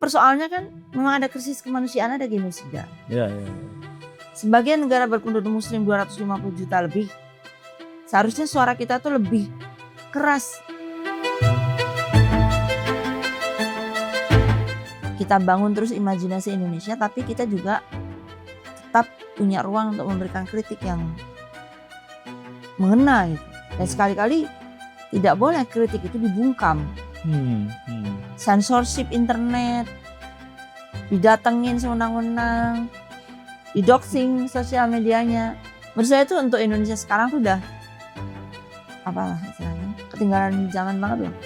persoalannya kan memang ada krisis kemanusiaan, ada genosida. Ya. Sebagian negara berpenduduk muslim 250 juta lebih. Seharusnya suara kita tuh lebih keras. Kita bangun terus imajinasi Indonesia, tapi kita juga tetap punya ruang untuk memberikan kritik yang mengena gitu. Dan sekali-kali tidak boleh kritik itu dibungkam. Censorship internet, didatengin sewenang-wenang, didoxing sosial medianya. Menurut saya itu untuk Indonesia sekarang tuh udah apalah istilahnya, ketinggalan zaman banget loh.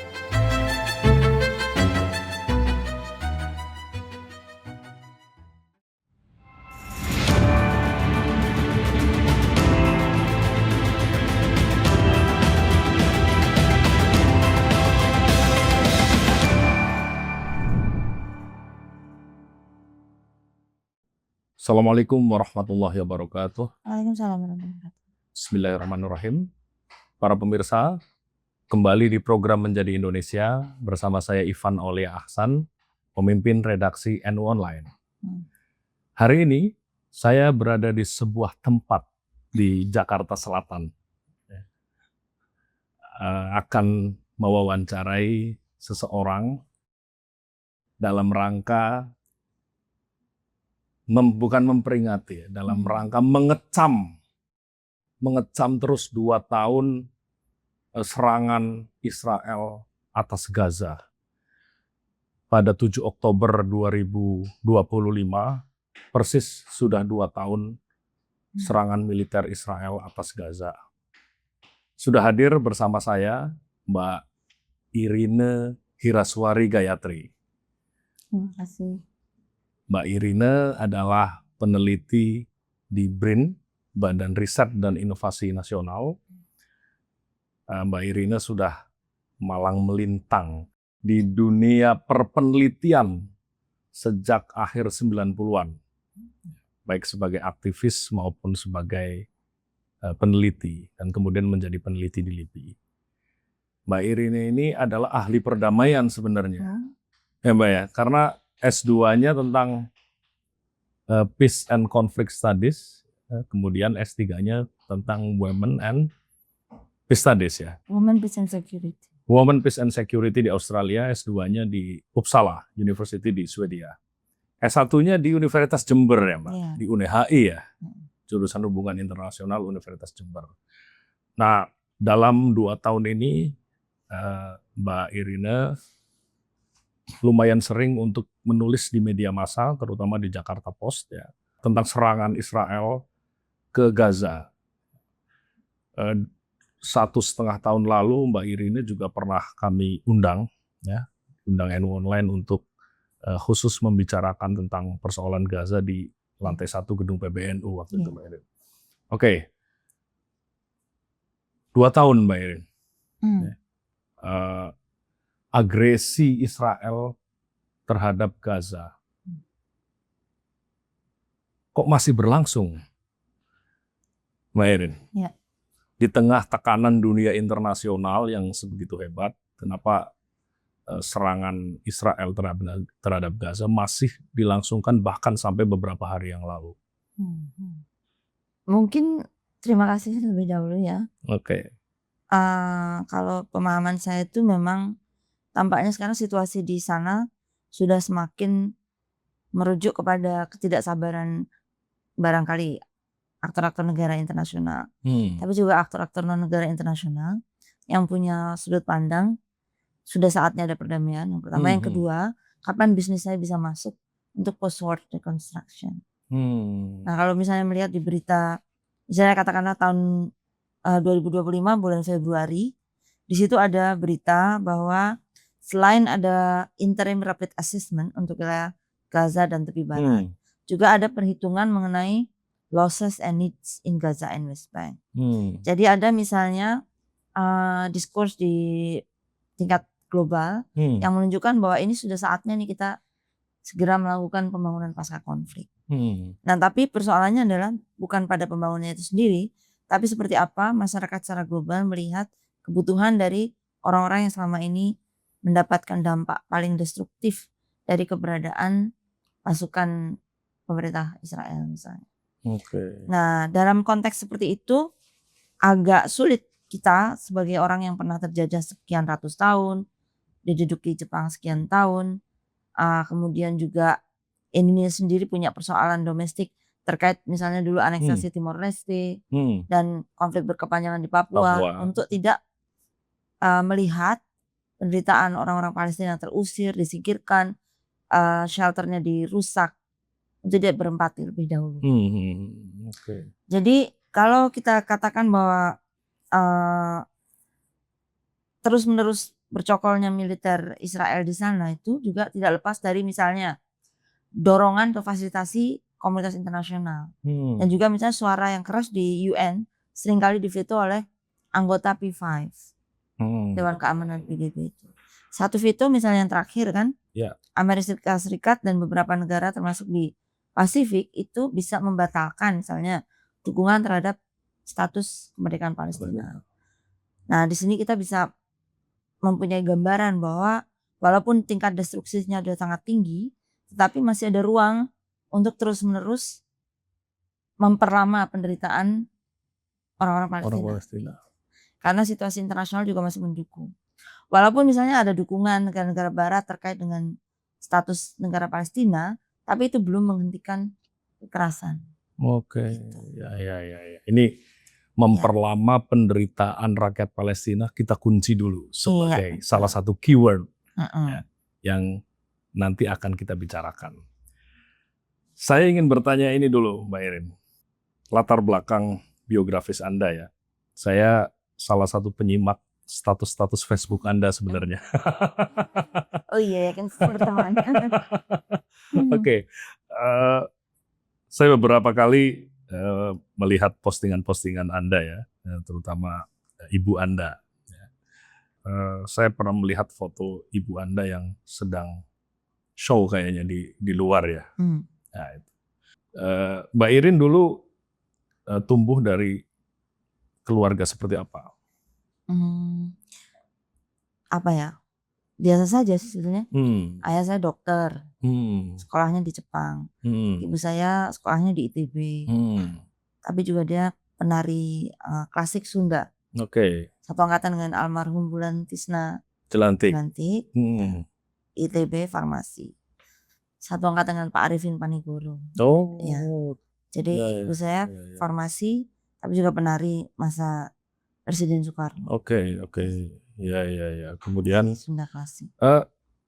Assalamualaikum warahmatullahi wabarakatuh. Waalaikumsalam warahmatullahi wabarakatuh. Bismillahirrahmanirrahim. Para pemirsa, kembali di program Menjadi Indonesia bersama saya Ivan Aulia Ahsan, pemimpin redaksi NU Online. Hari ini saya berada di sebuah tempat di Jakarta Selatan. Akan mewawancarai seseorang dalam rangka bukan memperingati, dalam rangka mengecam terus 2 tahun serangan Israel atas Gaza. Pada 7 Oktober 2025, persis sudah 2 tahun serangan militer Israel atas Gaza. Sudah hadir bersama saya Mbak Irine Hiraswari Gayatri. Terima kasih. Mbak Irine adalah peneliti di BRIN, Badan Riset dan Inovasi Nasional. Mbak Irine sudah malang melintang di dunia perpenelitian sejak akhir 90-an, baik sebagai aktivis maupun sebagai peneliti, dan kemudian menjadi peneliti di LIPI. Mbak Irine ini adalah ahli perdamaian sebenarnya, ya Mbak ya, karena S2-nya tentang Peace and Conflict Studies, kemudian S3-nya tentang Women and Peace Studies ya. Women, Peace and Security. Women, Peace and Security di Australia, S2-nya di Uppsala University di Swedia. S1-nya di Universitas Jember ya Mbak, di UNHI ya, jurusan Hubungan Internasional Universitas Jember. Nah, dalam 2 tahun ini Mbak Irine lumayan sering untuk menulis di media massa, terutama di Jakarta Post ya, tentang serangan Israel ke Gaza. 1,5 tahun lalu Mbak Irine juga pernah kami undang NU Online untuk khusus membicarakan tentang persoalan Gaza di lantai 1 gedung PBNU waktu itu Mbak Irine. Oke. 2 tahun Mbak Irine. Agresi Israel terhadap Gaza kok masih berlangsung, Mbak Irine? Ya. Di tengah tekanan dunia internasional yang sebegitu hebat, kenapa serangan Israel terhadap Gaza masih dilangsungkan bahkan sampai beberapa hari yang lalu? Mungkin terima kasih lebih dahulu ya. Oke. Kalau pemahaman saya itu memang tampaknya sekarang situasi di sana sudah semakin merujuk kepada ketidaksabaran barangkali aktor-aktor negara internasional, tapi juga aktor-aktor non-negara internasional yang punya sudut pandang. Sudah saatnya ada perdamaian, yang pertama. Yang kedua, kapan bisnis saya bisa masuk untuk post-war reconstruction. Nah, kalau misalnya melihat di berita, misalnya katakanlah tahun 2025 bulan Februari, di situ ada berita bahwa selain ada interim rapid assessment untuk wilayah Gaza dan tepi barat, juga ada perhitungan mengenai losses and needs in Gaza and West Bank. Jadi ada misalnya diskurs di tingkat global yang menunjukkan bahwa ini sudah saatnya nih kita segera melakukan pembangunan pasca konflik. Nah, tapi persoalannya adalah bukan pada pembangunannya itu sendiri, tapi seperti apa masyarakat secara global melihat kebutuhan dari orang-orang yang selama ini mendapatkan dampak paling destruktif dari keberadaan pasukan pemerintah Israel misalnya. Nah, dalam konteks seperti itu agak sulit kita sebagai orang yang pernah terjajah sekian ratus tahun, diduduki Jepang sekian tahun, kemudian juga Indonesia sendiri punya persoalan domestik terkait misalnya dulu aneksasi Timor Leste dan konflik berkepanjangan di Papua. Untuk tidak melihat penderitaan orang-orang Palestina yang terusir, disingkirkan, shelternya dirusak, untuk tidak berempati lebih dahulu. Jadi kalau kita katakan bahwa terus-menerus bercokolnya militer Israel di sana itu juga tidak lepas dari misalnya dorongan atau fasilitasi komunitas internasional. Dan juga misalnya suara yang keras di UN seringkali diveto oleh anggota P5, Dewan Keamanan PBB itu. Satu veto misalnya yang terakhir kan, Amerika Serikat dan beberapa negara termasuk di Pasifik itu bisa membatalkan misalnya dukungan terhadap status kemerdekaan Palestina. Nah, di sini kita bisa mempunyai gambaran bahwa walaupun tingkat destruksinya sudah sangat tinggi, tetapi masih ada ruang untuk terus-menerus memperlama penderitaan orang-orang Palestina. Karena situasi internasional juga masih mendukung. Walaupun misalnya ada dukungan negara-negara barat terkait dengan status negara Palestina, tapi itu belum menghentikan kekerasan. Gitu. Ini memperlama penderitaan rakyat Palestina kita kunci dulu sebagai salah satu keyword yang nanti akan kita bicarakan. Saya ingin bertanya ini dulu, Mbak Irin. Latar belakang biografis Anda ya. Saya salah satu penyimak status-status Facebook Anda sebenarnya. Oh iya, kan pertama. Saya beberapa kali melihat postingan-postingan Anda ya, terutama ibu Anda. Saya pernah melihat foto ibu Anda yang sedang show kayaknya di luar ya. Nah, itu. Mbak Irin dulu tumbuh dari keluarga seperti apa? Apa ya? Biasa saja sih sebetulnya. Ayah saya dokter, sekolahnya di Jepang. Ibu saya sekolahnya di ITB. Tapi juga dia penari klasik Sunda. Satu angkatan dengan almarhum Bulan Tisna Jelantik. ITB Farmasi. Satu angkatan dengan Pak Arifin Panigoro. Ya. Jadi ibu saya farmasi, tapi juga penari masa Presiden Soekarno. Kemudian Sunda klasik.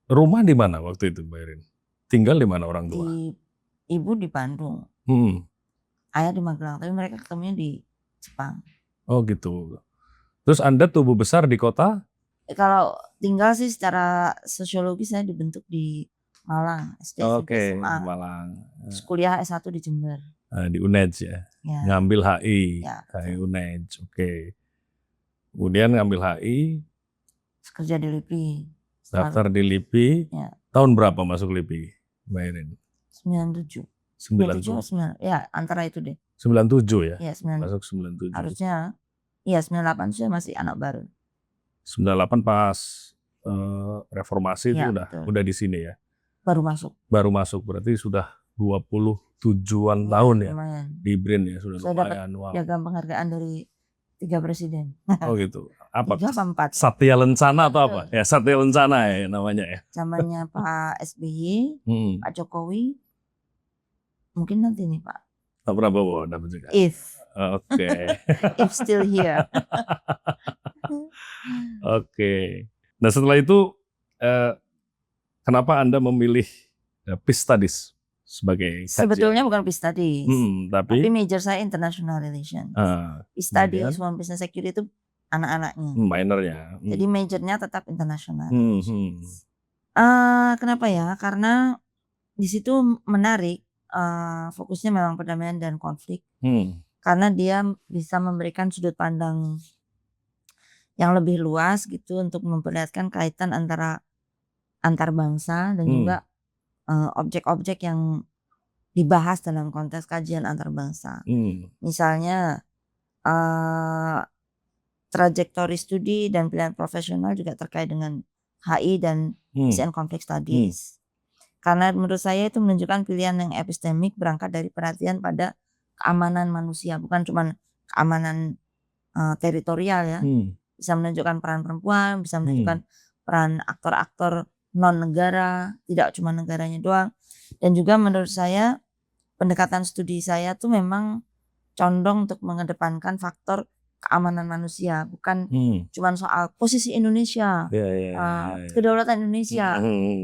Rumah di mana waktu itu, Mbak Irin? Tinggal di mana orang tua? Ibu di Bandung. Ayah di Magelang, tapi mereka ketemunya di Jepang. Oh gitu. Terus Anda tumbuh besar di kota? Kalau tinggal sih secara sosiologi saya dibentuk di Malang, SD, SMA. Malang. Terus kuliah S1 di Jember. Di UNED ya? Ngambil HI, HI UNED. Kemudian ngambil HI. Kerja di LIPI. Daftar di LIPI. Tahun berapa masuk LIPI, Mbak Irin? 97. 97. Ya, antara itu deh. 97 ya? Iya, masuk 97. Harusnya, iya 98 saya masih anak baru. 98 pas reformasi itu udah di sini ya? Baru masuk. Baru masuk, berarti sudah 27-an tahun ya? Lumayan. Di BRIN ya, sudah lumayan. Wow. Piagam penghargaan dari 3 presiden. Oh gitu. Apa? 3 apa 4? Satya Lencana atau apa? Ya, Satya Lencana ya namanya ya. Zamannya Pak SBY, Pak Jokowi. Mungkin nanti nih Pak. Pak Prabowo dapat juga. If. If still here. Nah setelah itu kenapa Anda memilih Peace Studies sebagai kajian? Sebetulnya bukan Peace Studies, tapi major saya International Relations. Peace Studies, Women Business Security itu anak-anaknya. Minornya. Jadi majornya tetap International Relations. Kenapa ya? Karena di situ menarik, fokusnya memang perdamaian dan konflik. Karena dia bisa memberikan sudut pandang yang lebih luas gitu untuk memperlihatkan kaitan antara antar bangsa dan juga objek-objek yang dibahas dalam konteks kajian antar bangsa. Misalnya trajektori studi dan pilihan profesional juga terkait dengan HI dan Peace and Conflict Studies. Karena menurut saya itu menunjukkan pilihan yang epistemik berangkat dari perhatian pada keamanan manusia, bukan cuman keamanan teritorial ya. Bisa menunjukkan peran perempuan, bisa menunjukkan peran aktor-aktor non negara, tidak cuma negaranya doang. Dan juga menurut saya pendekatan studi saya tuh memang condong untuk mengedepankan faktor keamanan manusia, bukan cuman soal posisi Indonesia, kedaulatan Indonesia,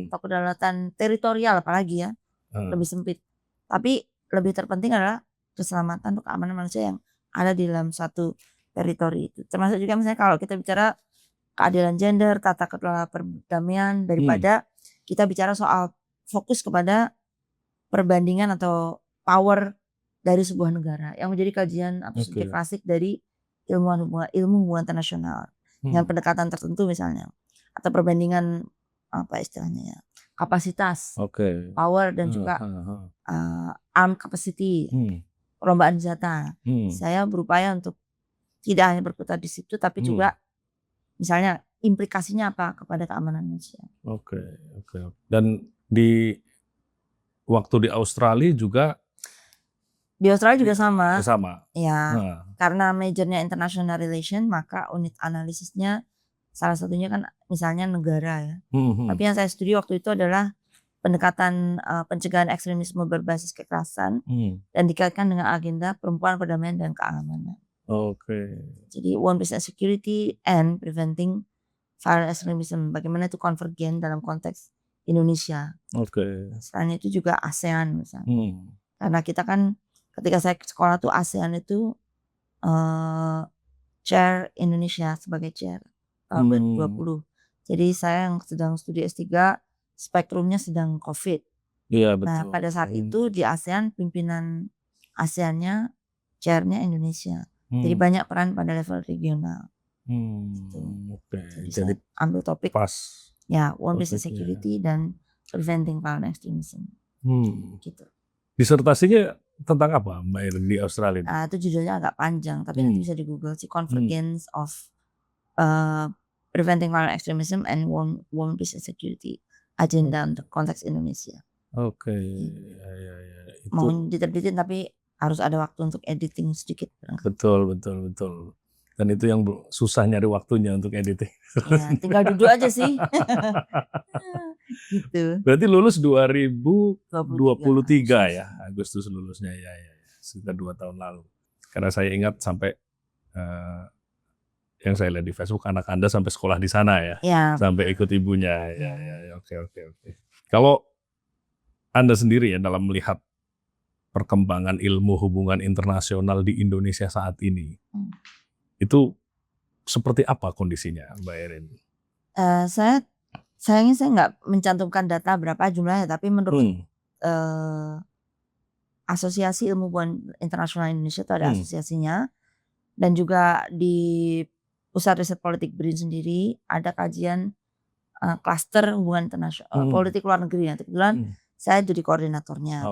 atau kedaulatan teritorial apalagi ya, lebih sempit. Tapi lebih terpenting adalah keselamatan atau keamanan manusia yang ada di dalam satu teritori itu. Termasuk juga misalnya kalau kita bicara keadilan gender, tata kelola perdamaian, daripada kita bicara soal fokus kepada perbandingan atau power dari sebuah negara yang menjadi kajian atau subjek klasik dari ilmu hubungan internasional dengan pendekatan tertentu misalnya, atau perbandingan apa istilahnya ya, kapasitas, power dan juga armed capacity, perlombaan senjata. Saya berupaya untuk tidak hanya berputar di situ tapi juga misalnya implikasinya apa kepada keamanan manusia. Dan waktu di Australia juga. Di Australia juga sama. Ya, karena majornya international relation, maka unit analisisnya salah satunya kan misalnya negara ya. Tapi yang saya studi waktu itu adalah pendekatan pencegahan ekstremisme berbasis kekerasan dan dikaitkan dengan agenda perempuan, perdamaian dan keamanan. Jadi one peace and security and preventing violent extremism. Bagaimana itu konvergen dalam konteks Indonesia. Selain itu juga ASEAN misalnya. Karena kita kan ketika saya sekolah tuh ASEAN itu chair Indonesia sebagai chair tahun 2020. Jadi saya yang sedang studi S3 spektrumnya sedang COVID. Nah pada saat itu di ASEAN pimpinan ASEAN-nya chairnya Indonesia. Jadi banyak peran pada level regional. Jadi saya ambil topik ya one peace and security dan preventing violent extremism. Gitu. Disertasinya tentang apa Mbak Irin di Australia? Itu judulnya agak panjang tapi nanti bisa di Google sih, Convergence of Preventing Violent Extremism and One Peace and Security Agenda untuk konteks Indonesia. Mau diterbitin tapi harus ada waktu untuk editing sedikit. Betul. Dan itu yang susah nyari waktunya untuk editing. Ya, tinggal duduk aja sih. Gitu. Berarti lulus 2023 ya, Agustus lulusnya ya, sekitar 2 tahun lalu. Karena saya ingat sampai yang saya lihat di Facebook anak Anda sampai sekolah di sana ya, sampai ikut ibunya. Oke. Kalau Anda sendiri ya dalam melihat perkembangan ilmu hubungan internasional di Indonesia saat ini, itu seperti apa kondisinya, Mbak Irin? Sayangnya saya nggak mencantumkan data berapa jumlahnya, tapi menurut Asosiasi Ilmu Hubungan Internasional Indonesia itu ada asosiasinya, dan juga di Pusat Riset Politik BRIN sendiri ada kajian klaster hubungan internasional, politik luar negeri. Nah, kebetulan saya jadi koordinatornya.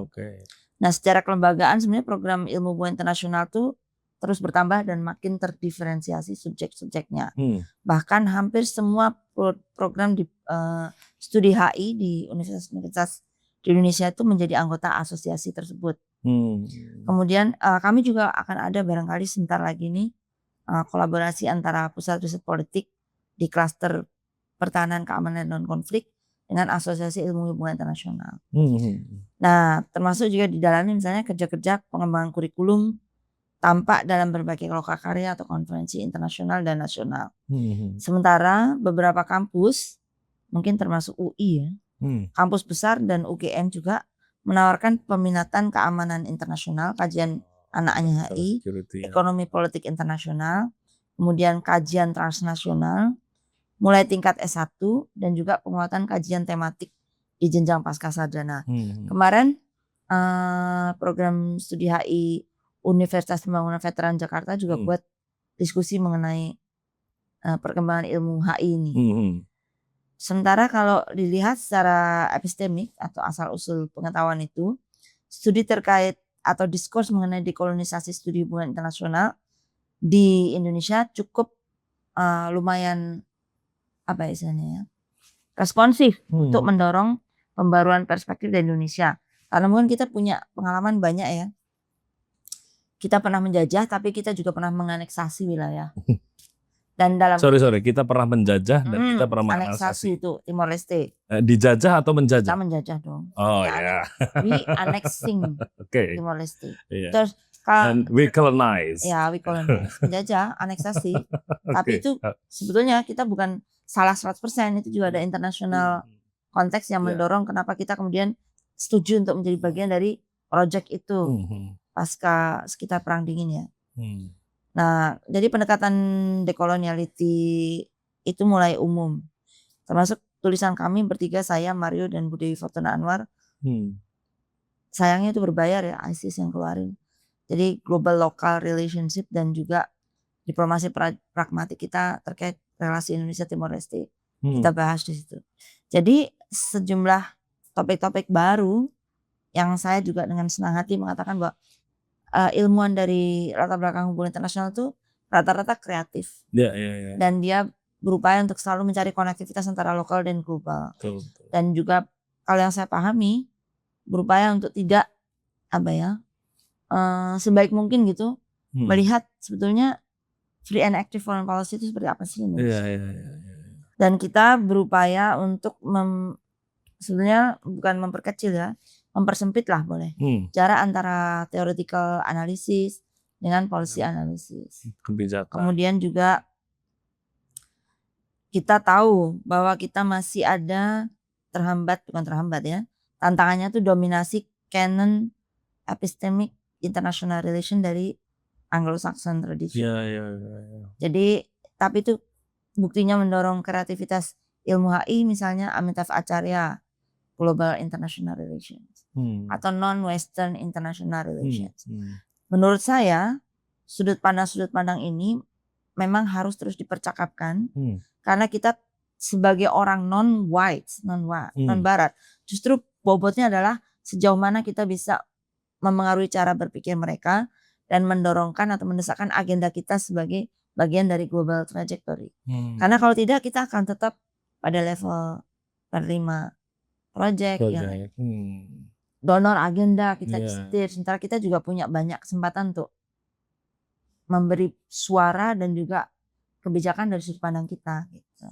Nah, secara kelembagaan sebenarnya program ilmu hubungan internasional tuh terus bertambah dan makin terdiferensiasi subjek-subjeknya. Bahkan hampir semua program di studi HI di universitas-universitas di Indonesia itu menjadi anggota asosiasi tersebut. Kemudian kami juga akan ada barangkali sebentar lagi nih kolaborasi antara Pusat Riset Politik di klaster pertahanan, keamanan, dan konflik dengan Asosiasi Ilmu Hubungan Internasional. Nah, termasuk juga di dalamnya misalnya kerja-kerja pengembangan kurikulum tampak dalam berbagai lokakarya atau konferensi internasional dan nasional. Sementara beberapa kampus, mungkin termasuk UI ya, kampus besar dan UGM juga menawarkan peminatan keamanan internasional, kajian anaknya HI, ekonomi politik internasional, kemudian kajian transnasional, mulai tingkat S1 dan juga penguatan kajian tematik di jenjang pascasarjana. Kemarin program studi HI Universitas Pembangunan Veteran Jakarta juga buat diskusi mengenai perkembangan ilmu HI ini. Sementara kalau dilihat secara epistemik atau asal-usul pengetahuan itu, studi terkait atau diskurs mengenai dekolonisasi studi hubungan internasional di Indonesia cukup lumayan apa istilahnya ya, responsif untuk mendorong pembaruan perspektif dari Indonesia. Karena mungkin kita punya pengalaman banyak ya. Kita pernah menjajah, tapi kita juga pernah menganeksasi wilayah. Dan dalam sorry, kita pernah menjajah dan kita pernah aneksasi itu Timor Leste. Dijajah atau menjajah? Kita menjajah dong. Oh ya. We annexing Timor Leste. Terus and we colonize. Ya, we colonize. Menjajah, aneksasi. Tapi itu sebetulnya kita bukan salah 100%, itu juga ada internasional konteks yang mendorong kenapa kita kemudian setuju untuk menjadi bagian dari proyek itu pasca sekitar Perang Dingin ya. Nah, jadi pendekatan dekoloniality itu mulai umum. Termasuk tulisan kami bertiga, saya, Mario, dan Bu Dewi Fortuna Anwar. Sayangnya itu berbayar ya, ISIS yang keluarin. Jadi global local relationship dan juga diplomasi pragmatik kita terkait relasi Indonesia Timor Leste. Kita bahas di situ. Jadi sejumlah topik-topik baru yang saya juga dengan senang hati mengatakan bahwa ilmuwan dari latar belakang hubungan internasional itu rata-rata kreatif. Dan dia berupaya untuk selalu mencari konektivitas antara lokal dan global. Dan juga kalau yang saya pahami berupaya untuk tidak sebaik mungkin gitu melihat sebetulnya free and active foreign policy itu seperti apa sih Indonesia. Dan kita berupaya untuk sebenarnya bukan memperkecil ya, mempersempit lah boleh jarak antara theoretical analysis dengan policy analysis. Kebijakan. Kemudian juga kita tahu bahwa kita masih ada bukan terhambat ya, tantangannya tuh dominasi canon epistemic international relation dari Anglo-Saxon tradition. Jadi tapi itu buktinya mendorong kreativitas ilmu HI, misalnya Amitav Acharya Global International Relations atau non-Western International Relations. Menurut saya sudut pandang ini memang harus terus dipercakapkan karena kita sebagai orang non-white, non-barat, justru bobotnya adalah sejauh mana kita bisa memengaruhi cara berpikir mereka dan mendorongkan atau mendesakkan agenda kita sebagai bagian dari global trajectory. Karena kalau tidak kita akan tetap pada level penerima project, donor agenda kita setir. Sementara kita juga punya banyak kesempatan untuk memberi suara dan juga kebijakan dari sudut pandang kita. Gitu.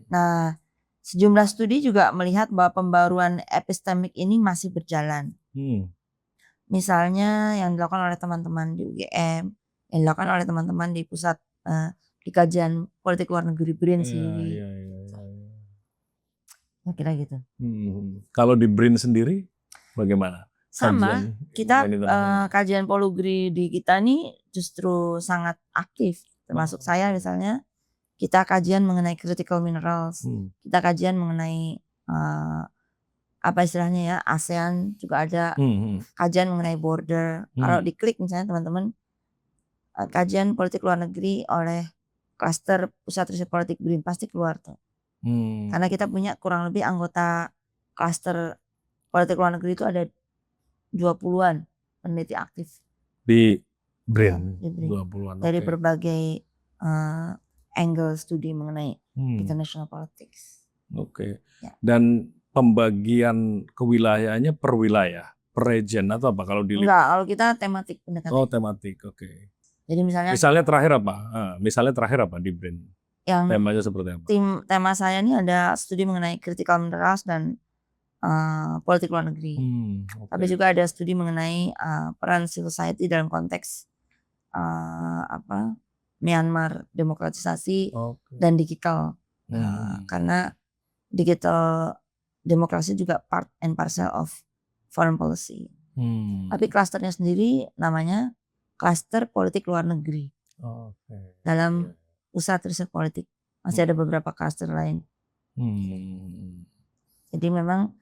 Nah, sejumlah studi juga melihat bahwa pembaruan epistemik ini masih berjalan. Misalnya yang dilakukan oleh teman-teman di UGM, yang dilakukan oleh teman-teman di pusat di kajian politik luar negeri BRIN sendiri. Kira gitu. Kalau di BRIN sendiri bagaimana? Sama, kita kajian polugri di kita nih justru sangat aktif. Termasuk saya misalnya, kita kajian mengenai critical minerals, kita kajian mengenai apa istilahnya ya, ASEAN juga ada kajian mengenai border. Kalau diklik misalnya teman-teman, kajian politik luar negeri oleh klaster pusat riset politik BRIN pasti keluar tuh. Karena kita punya kurang lebih anggota klaster politik luar negeri itu ada 20-an peneliti aktif di BRIN, ya, 20-an dari berbagai angle studi mengenai international politics. Ya. Dan pembagian kewilayahannya per wilayah, per region atau apa kalau dilihat? Enggak, kalau kita tematik pendekatan. Oh, tematik, Jadi misalnya terakhir apa? Misalnya terakhir apa di BRIN? Yang temanya seperti apa? Tema saya ini ada studi mengenai critical minerals dan politik luar negeri. Tapi juga ada studi mengenai peran civil society dalam konteks Myanmar demokratisasi dan digital. Karena digital demokrasi juga part and parcel of foreign policy. Tapi klasternya sendiri namanya klaster politik luar negeri. Dalam pusat riset politik masih ada beberapa klaster lain. Jadi memang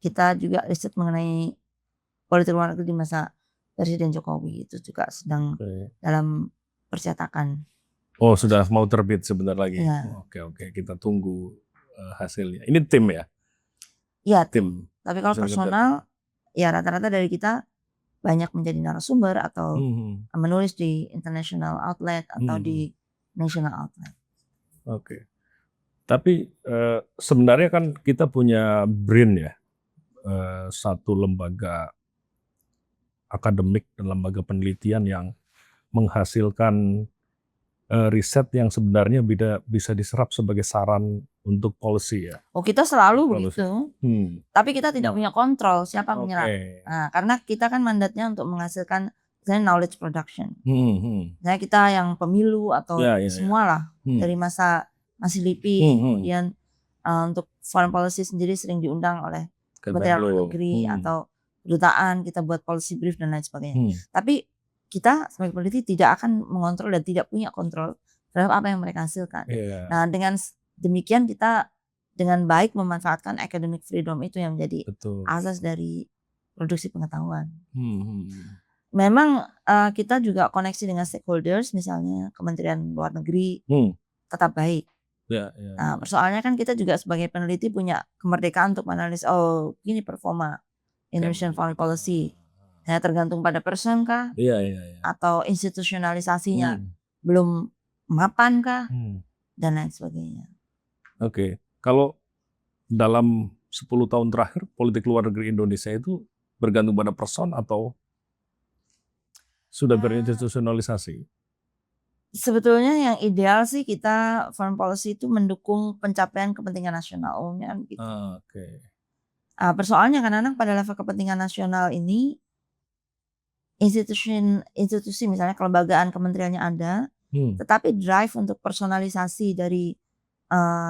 kita juga riset mengenai politik luar negeri di masa Presiden Jokowi itu juga sedang dalam percetakan. Oh, sudah mau terbit sebentar lagi. Ya. Oke, kita tunggu hasilnya. Ini tim ya? Iya, tim. Tapi kalau personal ya rata-rata dari kita banyak menjadi narasumber atau menulis di international outlet atau di national outlet. Tapi sebenarnya kan kita punya BRIN ya, satu lembaga akademik dan lembaga penelitian yang menghasilkan riset yang sebenarnya bisa diserap sebagai saran untuk policy ya. Oh, kita selalu Policy. begitu. Tapi kita tidak punya kontrol siapa menyerap. Nah, karena kita kan mandatnya untuk menghasilkan misalnya knowledge production. Misalnya kita yang pemilu atau semualah dari masa masih LIPI, kemudian untuk foreign policy sendiri sering diundang oleh Kementerian Luar Negeri atau kedutaan, kita buat policy brief dan lain sebagainya. Tapi kita sebagai peneliti tidak akan mengontrol dan tidak punya kontrol terhadap apa yang mereka hasilkan. Nah, dengan demikian kita dengan baik memanfaatkan academic freedom itu yang menjadi asas dari produksi pengetahuan. Memang kita juga koneksi dengan stakeholders, misalnya Kementerian Luar Negeri tetap baik. Nah, persoalannya kan kita juga sebagai peneliti punya kemerdekaan untuk menganalisis, oh gini performa Indonesian foreign policy. Saya tergantung pada person kah? Atau institusionalisasinya belum mapan kah? Dan lain sebagainya. Oke, kalau dalam 10 tahun terakhir politik luar negeri Indonesia itu bergantung pada person atau sudah berinstitusionalisasi? Sebetulnya yang ideal sih kita foreign policy itu mendukung pencapaian kepentingan nasional umumnya gitu. Persoalannya kadang-kadang pada level kepentingan nasional ini institusi misalnya kelembagaan kementeriannya ada, tetapi drive untuk personalisasi dari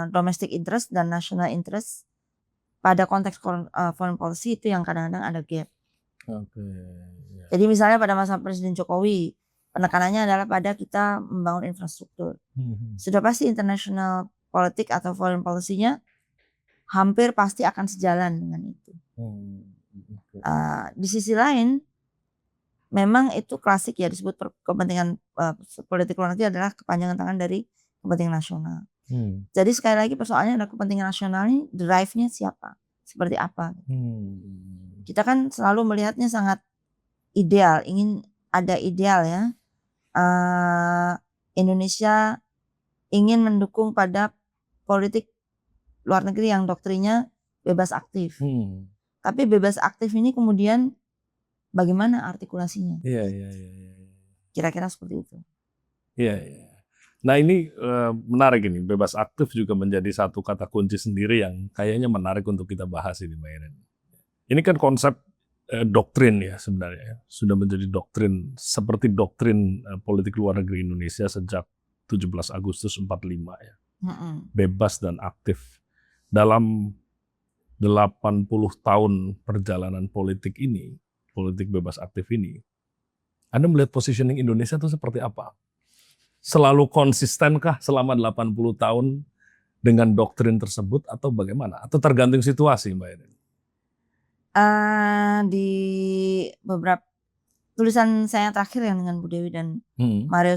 domestic interest dan national interest pada konteks foreign policy itu yang kadang-kadang ada gap. Jadi misalnya pada masa Presiden Jokowi penekanannya adalah pada kita membangun infrastruktur. Sudah pasti international politik atau foreign policy-nya hampir pasti akan sejalan dengan itu. Di sisi lain memang itu klasik ya disebut kepentingan politik luar negeri adalah kepanjangan tangan dari kepentingan nasional. Jadi sekali lagi persoalannya adalah kepentingan nasional ini drive-nya siapa, seperti apa. Kita kan selalu melihatnya sangat ideal, ingin ada ideal ya. Indonesia ingin mendukung pada politik luar negeri yang doktrinnya bebas aktif. Tapi bebas aktif ini kemudian bagaimana artikulasinya? Kira-kira seperti itu. Nah ini menarik ini, bebas aktif juga menjadi satu kata kunci sendiri yang kayaknya menarik untuk kita bahas ini, Mbak Iren. Ini kan konsep doktrin ya sebenarnya, sudah menjadi doktrin seperti doktrin politik luar negeri Indonesia sejak 17 Agustus 45 ya. Bebas dan aktif. Dalam 80 tahun perjalanan politik ini, politik bebas aktif ini, Anda melihat positioning Indonesia itu seperti apa? Selalu konsistenkah selama 80 tahun dengan doktrin tersebut atau bagaimana? Atau tergantung situasi, Mbak Iren? Di beberapa tulisan saya terakhir yang dengan Bu Dewi dan Mario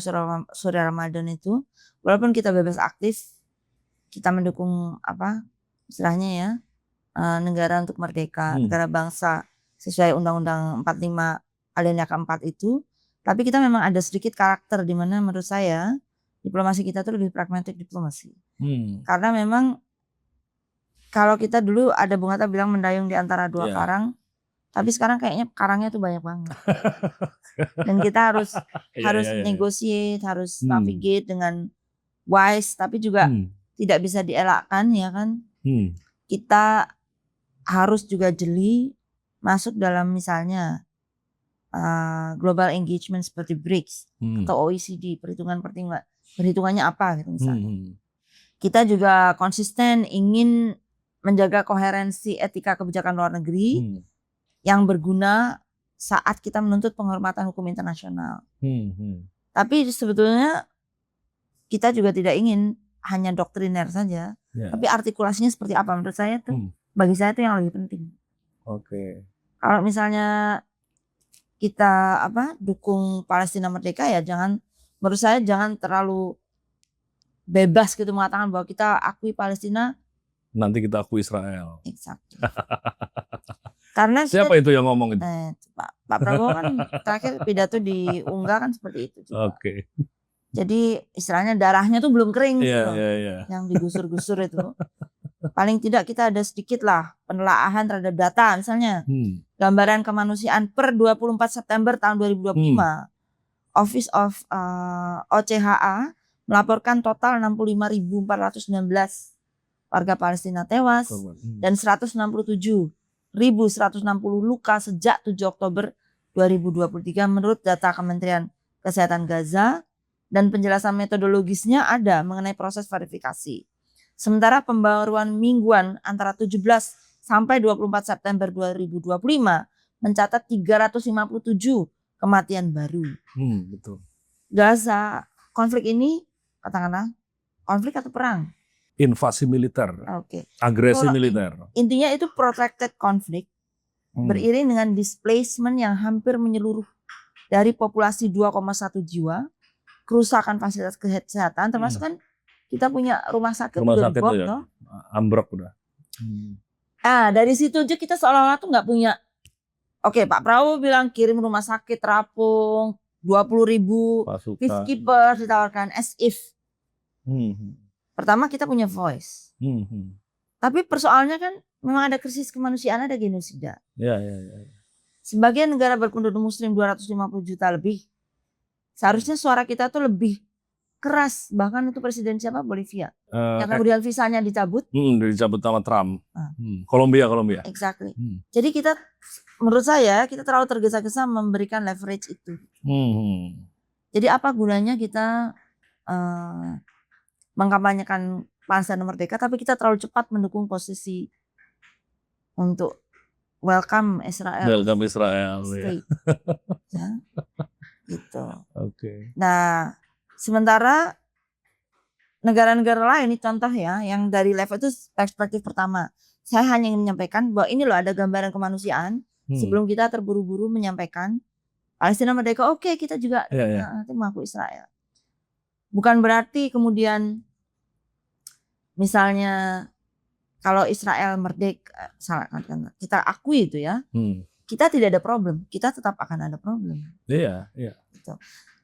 Surya Ramadan itu, walaupun kita bebas aktif, kita mendukung apa istilahnya ya, negara untuk merdeka, negara bangsa sesuai Undang-Undang 45 alinea keempat itu, tapi kita memang ada sedikit karakter di mana menurut saya diplomasi kita tuh lebih pragmatic diplomasi. Karena memang kalau kita dulu ada Bung Hatta bilang mendayung di antara dua karang, tapi sekarang kayaknya karangnya tuh banyak banget. Dan kita harus negotiate, harus navigate dengan wise, tapi juga tidak bisa dielakkan ya kan. Kita harus juga jeli masuk dalam misalnya global engagement seperti BRICS atau OECD, perhitungannya apa gitu misalnya. Kita juga konsisten ingin menjaga koherensi etika kebijakan luar negeri yang berguna saat kita menuntut penghormatan hukum internasional. Tapi sebetulnya kita juga tidak ingin hanya doktriner saja, tapi artikulasinya seperti apa menurut saya tuh bagi saya itu yang lebih penting. Kalau misalnya kita dukung Palestina merdeka ya menurut saya jangan terlalu bebas gitu mengatakan bahwa kita akui Palestina nanti kita akui Israel. Exactly. Karena siapa itu yang ngomong itu? Pak Prabowo kan terakhir pidato di Unggah kan seperti itu juga. Jadi istilahnya darahnya tuh belum kering gitu loh, Iya. yang digusur-gusur itu. Paling tidak kita ada sedikit lah penelaahan terhadap data, misalnya gambaran kemanusiaan per 24 September tahun 2025. Office of OCHA melaporkan total 65.419 warga Palestina tewas dan 167.160 luka sejak 7 Oktober 2023 menurut data Kementerian Kesehatan Gaza, dan penjelasan metodologisnya ada mengenai proses verifikasi. Sementara pembaruan mingguan antara 17 sampai 24 September 2025 mencatat 357 kematian baru. Betul. Gaza, konflik ini katakanlah konflik atau perang? Invasi militer. Oke. Agresi militer. Intinya itu protracted konflik beriring dengan displacement yang hampir menyeluruh dari populasi 2,1 jiwa, kerusakan fasilitas kesehatan, termasuk kan kita punya rumah sakit udah itu ya, ambruk udah. Dari situ aja kita seolah-olah tuh nggak punya. Oke, Pak Prabowo bilang kirim rumah sakit terapung 20.000 peacekeepers ditawarkan as if. Pertama kita punya voice. Tapi persoalannya kan memang ada krisis kemanusiaan, ada genosida. Ya. Sebagian negara berpenduduk muslim 250 juta lebih. Seharusnya suara kita tuh lebih keras, bahkan itu presiden siapa, Bolivia, yang kemudian visanya dicabut. Dicabut sama Trump. Kolombia. Exactly. Jadi kita, menurut saya kita terlalu tergesa-gesa memberikan leverage itu. Jadi apa gunanya kita mengkampanyekan Palestina merdeka, tapi kita terlalu cepat mendukung posisi untuk welcome Israel. Welcome Israel. State. Ya. Gitu. Oke. Nah, sementara negara-negara lain, ini contoh ya, yang dari level itu perspektif pertama. Saya hanya ingin menyampaikan bahwa ini loh ada gambaran kemanusiaan sebelum kita terburu-buru menyampaikan Palestina merdeka. Oke, kita juga nanti mengaku Israel. Bukan berarti kemudian misalnya kalau Israel merdeka, kita akui itu ya, kita tidak ada problem, kita tetap akan ada problem. Iya. Gitu.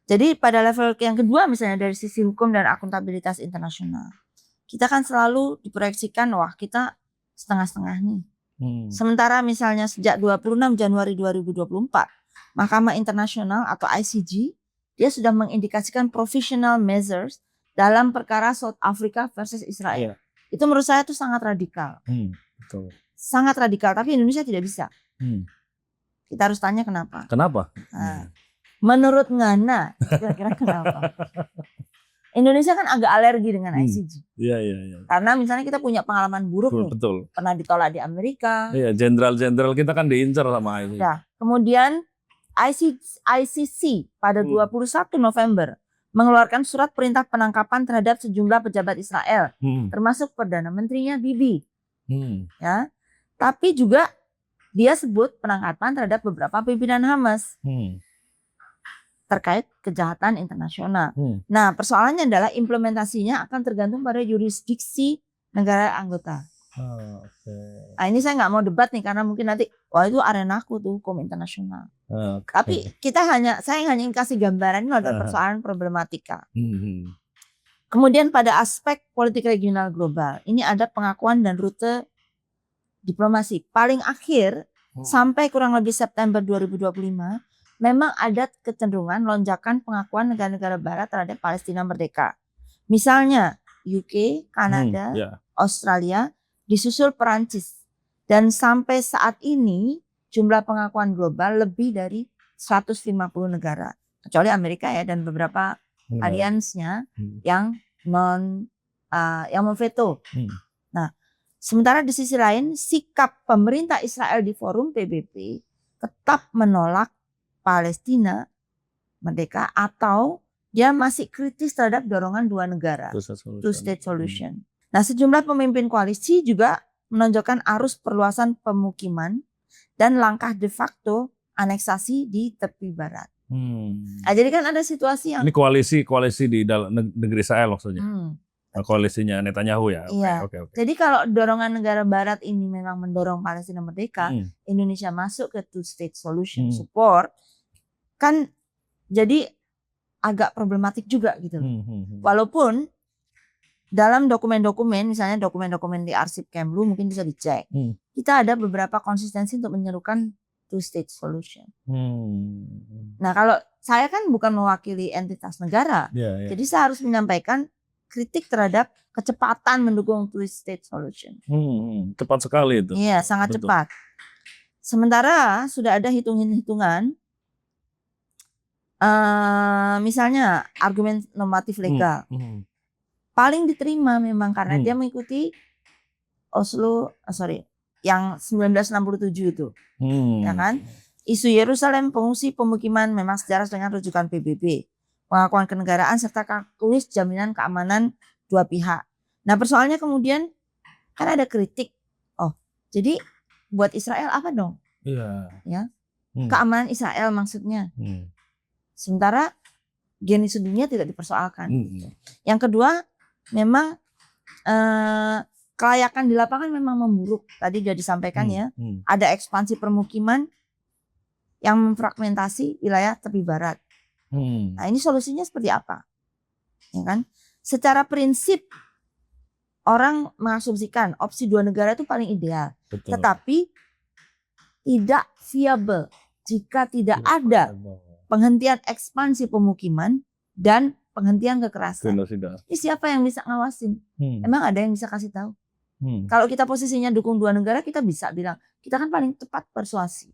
Jadi pada level yang kedua misalnya dari sisi hukum dan akuntabilitas internasional, kita kan selalu diproyeksikan wah kita setengah-setengah nih. Sementara misalnya sejak 26 Januari 2024, Mahkamah Internasional atau ICJ dia sudah mengindikasikan provisional measures dalam perkara South Africa versus Israel. Itu menurut saya itu sangat radikal. Betul. Sangat radikal, tapi Indonesia tidak bisa. Kita harus tanya kenapa. Nah, menurut Ngana, kira-kira kenapa? Indonesia kan agak alergi dengan ICJ. Iya. Karena misalnya kita punya pengalaman buruk nih. Betul. Pernah ditolak di Amerika. Iya, jenderal-jenderal kita kan diincar sama ICJ. Nah, kemudian ICC pada 21 November mengeluarkan surat perintah penangkapan terhadap sejumlah pejabat Israel, termasuk Perdana Menterinya Bibi. Ya. Tapi juga dia sebut penangkapan terhadap beberapa pimpinan Hamas. Terkait kejahatan internasional. Nah, persoalannya adalah implementasinya akan tergantung pada yurisdiksi negara anggota. Nah, ini saya nggak mau debat nih karena mungkin nanti wah itu arenaku tuh hukum internasional. Tapi saya hanya ingin kasih gambaran ini ada persoalan problematika. Kemudian pada aspek politik regional global, ini ada pengakuan dan rute diplomasi. Paling akhir sampai kurang lebih September 2025 memang ada kecenderungan lonjakan pengakuan negara-negara barat terhadap Palestina merdeka. Misalnya UK, Kanada, Australia, disusul Perancis. Dan sampai saat ini jumlah pengakuan global lebih dari 150 negara. Kecuali Amerika ya dan beberapa aliansnya yang memveto. Nah, sementara di sisi lain sikap pemerintah Israel di forum PBB tetap menolak Palestina merdeka atau dia masih kritis terhadap dorongan dua negara, two state solution. Nah, sejumlah pemimpin koalisi juga menonjolkan arus perluasan pemukiman dan langkah de facto aneksasi di tepi barat. Nah, jadi kan ada situasi yang ini koalisi di dalam negeri Israel maksudnya. Koalisinya Netanyahu ya. Iya. Okay. Jadi kalau dorongan negara barat ini memang mendorong Palestina merdeka, Indonesia masuk ke two state solution support. Kan jadi agak problematik juga gitu loh. Walaupun dalam dokumen-dokumen, misalnya dokumen-dokumen di arsip Kemlu mungkin bisa dicek. Kita ada beberapa konsistensi untuk menyerukan two-state solution. Nah kalau saya kan bukan mewakili entitas negara, jadi saya harus menyampaikan kritik terhadap kecepatan mendukung two-state solution. Cepat sekali itu. Iya, sangat cepat. Sementara sudah ada hitung-hitungan, misalnya argumen normatif legal. Paling diterima memang karena dia mengikuti yang 1967 itu, ya kan? Isu Yerusalem, pengungsi, pemukiman memang sejalan dengan rujukan PBB, pengakuan kenegaraan serta kalkulis jaminan keamanan dua pihak. Nah persoalannya kemudian kan ada kritik, jadi buat Israel apa dong? Ya, keamanan Israel maksudnya. Sementara genis dunia tidak dipersoalkan. Yang kedua, memang kelayakan di lapangan memang memburuk. Tadi sudah disampaikan ya, ada ekspansi permukiman yang memfragmentasi wilayah tepi barat. Nah ini solusinya seperti apa? Ya kan? Secara prinsip orang mengasumsikan opsi dua negara itu paling ideal. Tetapi tidak viable jika tidak ada penghentian ekspansi pemukiman dan penghentian kekerasan. Ini siapa yang bisa ngawasin? Emang ada yang bisa kasih tahu? Kalau kita posisinya dukung dua negara, kita bisa bilang kita kan paling tepat persuasi.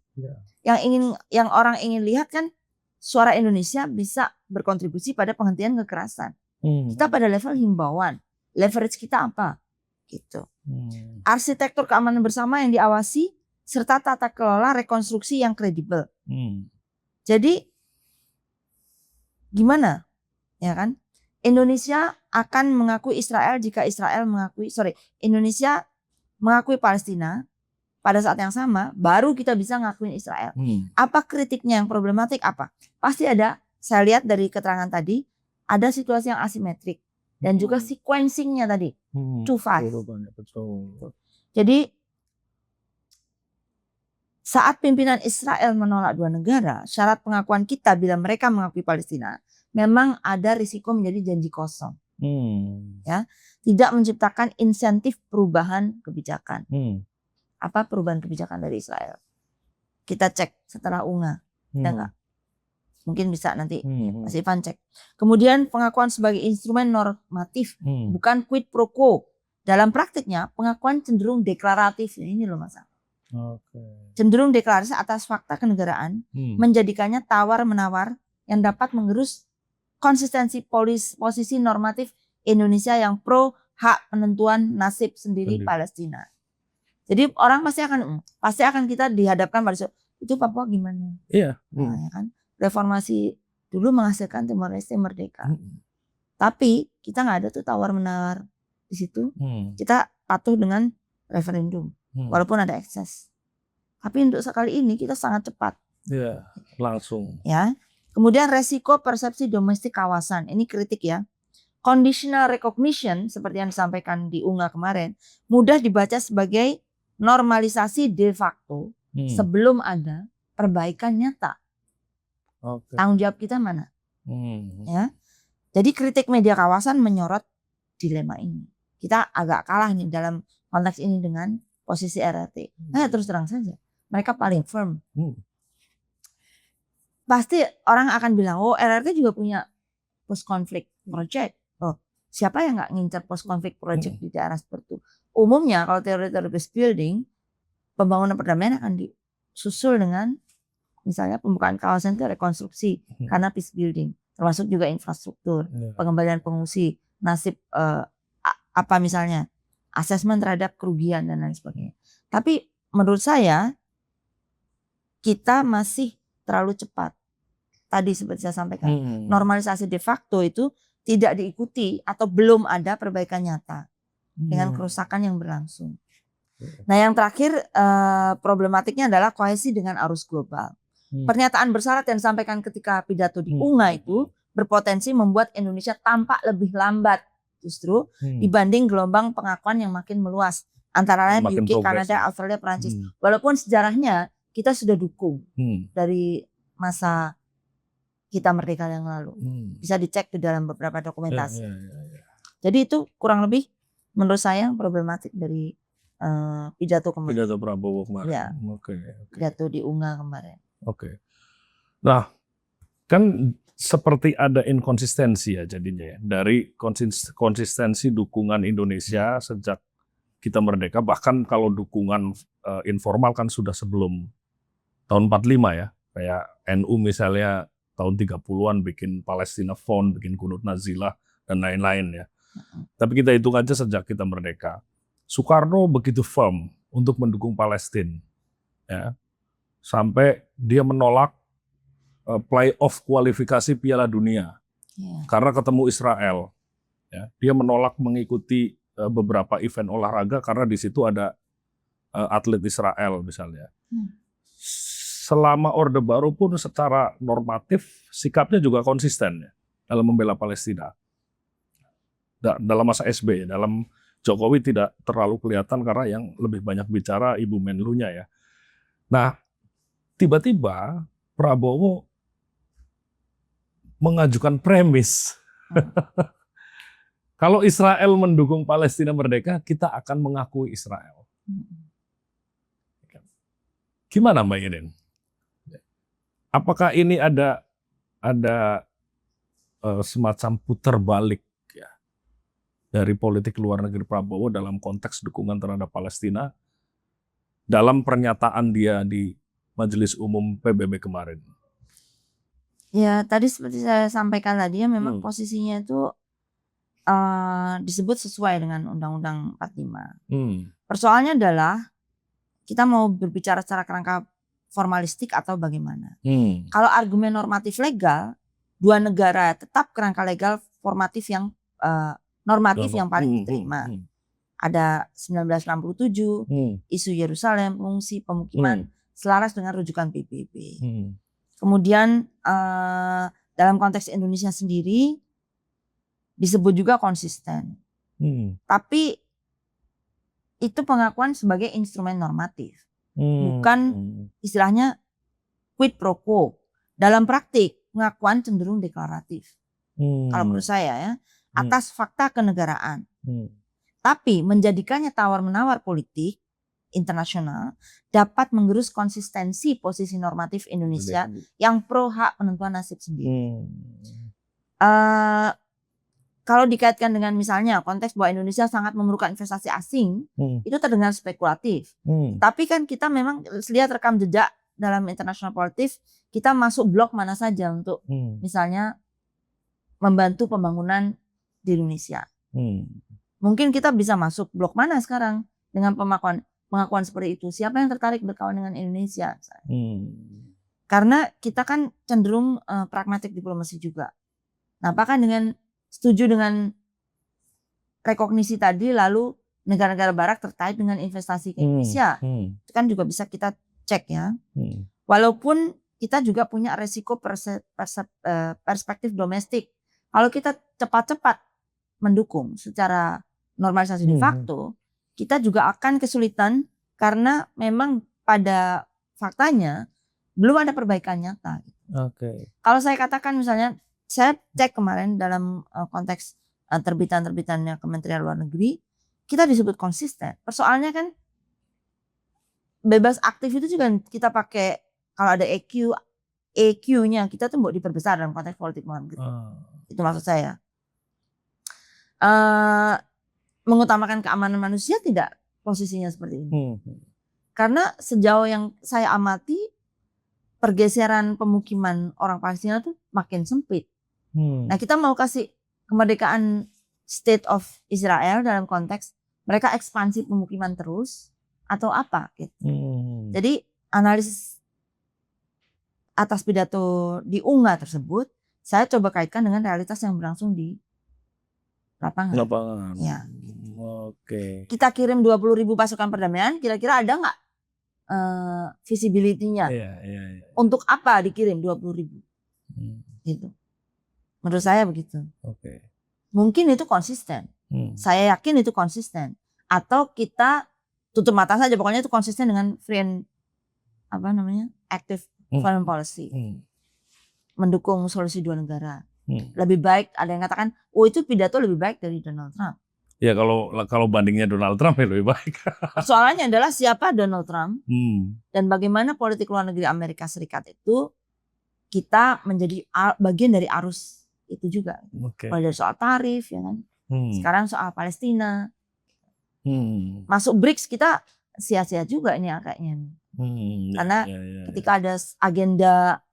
Yang orang ingin lihat kan suara Indonesia bisa berkontribusi pada penghentian kekerasan. Kita pada level himbauan, leverage kita apa? Gitu. Arsitektur keamanan bersama yang diawasi serta tata kelola rekonstruksi yang kredibel. Jadi gimana? Ya kan? Indonesia akan mengakui Israel jika Indonesia mengakui Palestina pada saat yang sama, baru kita bisa ngakuin Israel. Apa kritiknya yang problematik apa? Pasti ada, saya lihat dari keterangan tadi, ada situasi yang asimetrik dan juga sequencingnya tadi, too fast. Jadi saat pimpinan Israel menolak dua negara, syarat pengakuan kita bila mereka mengakui Palestina, memang ada risiko menjadi janji kosong, ya, tidak menciptakan insentif perubahan kebijakan. Apa perubahan kebijakan dari Israel? Kita cek setelah UNGA, ada nggak? Mungkin bisa nanti Mas Ivan cek. Kemudian pengakuan sebagai instrumen normatif, bukan quid pro quo. Dalam praktiknya pengakuan cenderung deklaratif. Ini loh Mas. Cenderung deklarasi atas fakta kenegaraan, menjadikannya tawar-menawar yang dapat mengerus konsistensi posisi normatif Indonesia yang pro hak penentuan nasib sendiri Palestina. Jadi orang pasti akan kita dihadapkan pada itu Papua gimana? Iya. Nah, ya kan? Reformasi dulu menghasilkan Timor Leste merdeka. Tapi kita nggak ada tuh tawar-menawar di situ. Kita patuh dengan referendum, walaupun ada ekses. Tapi untuk sekali ini kita sangat cepat. Iya, langsung. Ya. Kemudian resiko persepsi domestik kawasan, ini kritik ya. Conditional recognition seperti yang disampaikan di UNGA kemarin, mudah dibaca sebagai normalisasi de facto sebelum ada perbaikan nyata. Tanggung jawab kita mana? Ya. Jadi kritik media kawasan menyorot dilema ini. Kita agak kalah nih dalam konteks ini dengan posisi RRT. Nah terus terang saja, mereka paling firm. Pasti orang akan bilang, oh RRT juga punya post conflict project. Oh, siapa yang nggak ngincer post conflict project di daerah seperti itu? Umumnya kalau teori-teori peace building, pembangunan perdamaian akan disusul dengan misalnya pembukaan kawasan itu rekonstruksi karena peace building, termasuk juga infrastruktur, pengembalian pengungsi, nasib apa misalnya, asesmen terhadap kerugian dan lain sebagainya. Tapi menurut saya kita masih terlalu cepat. Tadi seperti saya sampaikan, normalisasi de facto itu tidak diikuti atau belum ada perbaikan nyata dengan kerusakan yang berlangsung. Nah yang terakhir problematiknya adalah kohesi dengan arus global. Pernyataan bersyarat yang disampaikan ketika pidato di UNGA itu berpotensi membuat Indonesia tampak lebih lambat justru dibanding gelombang pengakuan yang makin meluas. Antara lain UK, Kanada, Australia, Perancis. Walaupun sejarahnya kita sudah dukung dari masa kita merdeka yang lalu. Bisa dicek di dalam beberapa dokumentasi. Ya. Jadi itu kurang lebih menurut saya problematik dari pidato kemarin. Pidato Prabowo kemarin. Ya. Oke. Pidato di UNGA kemarin. Oke. Nah, kan seperti ada inkonsistensi ya jadinya ya. Dari konsistensi dukungan Indonesia sejak kita merdeka, bahkan kalau dukungan informal kan sudah sebelum tahun 45 ya. Kayak NU misalnya tahun 30-an bikin Palestina Fund, bikin Kunut Nazilah, dan lain-lain ya. Tapi kita hitung aja sejak kita merdeka. Soekarno begitu firm untuk mendukung Palestina. Ya. Sampai dia menolak playoff kualifikasi Piala Dunia. Karena ketemu Israel. Ya. Dia menolak mengikuti beberapa event olahraga karena di situ ada atlet Israel misalnya. Selama Orde Baru pun secara normatif sikapnya juga konsisten ya, dalam membela Palestina. Dalam masa SB, dalam Jokowi tidak terlalu kelihatan karena yang lebih banyak bicara Ibu Menlunya ya. Nah, tiba-tiba Prabowo mengajukan premis. Kalau Israel mendukung Palestina merdeka, kita akan mengakui Israel. Gimana Mbak Yenen? Apakah ini ada semacam putar balik ya dari politik luar negeri Prabowo dalam konteks dukungan terhadap Palestina dalam pernyataan dia di Majelis Umum PBB kemarin? Ya, tadi seperti saya sampaikan tadi ya, memang posisinya itu disebut sesuai dengan Undang-Undang 45. Persoalannya adalah kita mau berbicara secara kerangka formalistik atau bagaimana. Kalau argumen normatif legal, dua negara tetap kerangka legal formatif yang normatif yang paling diterima. Ada 1967, isu Yerusalem, pengungsi, pemukiman, selaras dengan rujukan PBB. Kemudian dalam konteks Indonesia sendiri disebut juga konsisten. Tapi itu pengakuan sebagai instrumen normatif. Bukan istilahnya quid pro quo. Dalam praktik pengakuan cenderung deklaratif. Kalau menurut saya ya, atas fakta kenegaraan. Tapi menjadikannya tawar-menawar politik internasional dapat menggerus konsistensi posisi normatif Indonesia yang pro hak penentuan nasib sendiri. Kalau dikaitkan dengan misalnya konteks bahwa Indonesia sangat memerlukan investasi asing, itu terdengar spekulatif. Tapi kan kita memang lihat rekam jejak dalam international politics, kita masuk blok mana saja untuk misalnya membantu pembangunan di Indonesia. Mungkin kita bisa masuk blok mana sekarang dengan pengakuan seperti itu. Siapa yang tertarik berkawan dengan Indonesia? Karena kita kan cenderung pragmatik diplomasi juga. Nah, apakah dengan setuju dengan rekognisi tadi lalu negara-negara barat terkait dengan investasi ke Indonesia? Itu kan juga bisa kita cek ya. Walaupun kita juga punya resiko perspektif domestik. Kalau kita cepat-cepat mendukung secara normalisasi de facto, kita juga akan kesulitan karena memang pada faktanya belum ada perbaikan nyata. Kalau saya katakan misalnya, saya cek kemarin dalam konteks terbitan-terbitannya Kementerian Luar Negeri, kita disebut konsisten. Persoalannya kan bebas aktif itu juga kita pakai, kalau ada EQ-nya kita tuh mau diperbesar dalam konteks politik luar negeri. Itu maksud saya. Mengutamakan keamanan manusia tidak posisinya seperti ini. Karena sejauh yang saya amati, pergeseran pemukiman orang Palestina tuh makin sempit. Nah, kita mau kasih kemerdekaan State of Israel dalam konteks mereka ekspansi pemukiman terus atau apa gitu. Jadi analisis atas pidato di UNGA tersebut saya coba kaitkan dengan realitas yang berlangsung di lapangan. Ya. Kita kirim 20.000 pasukan perdamaian, kira-kira ada nggak visibility-nya? Untuk apa dikirim 20.000? Gitu. Menurut saya begitu. Mungkin itu konsisten. Saya yakin itu konsisten. Atau kita tutup mata saja, pokoknya itu konsisten dengan free and active foreign policy. mendukung solusi dua negara. Lebih baik, ada yang katakan, oh itu pidato lebih baik dari Donald Trump. Ya kalau bandingnya Donald Trump ya lebih baik. Soalnya adalah siapa Donald Trump dan bagaimana politik luar negeri Amerika Serikat itu kita menjadi bagian dari arus itu juga. Mulai dari soal tarif, ya kan. Sekarang soal Palestina. Masuk BRICS kita sia-sia juga ini kayaknya. Karena ketika ada agenda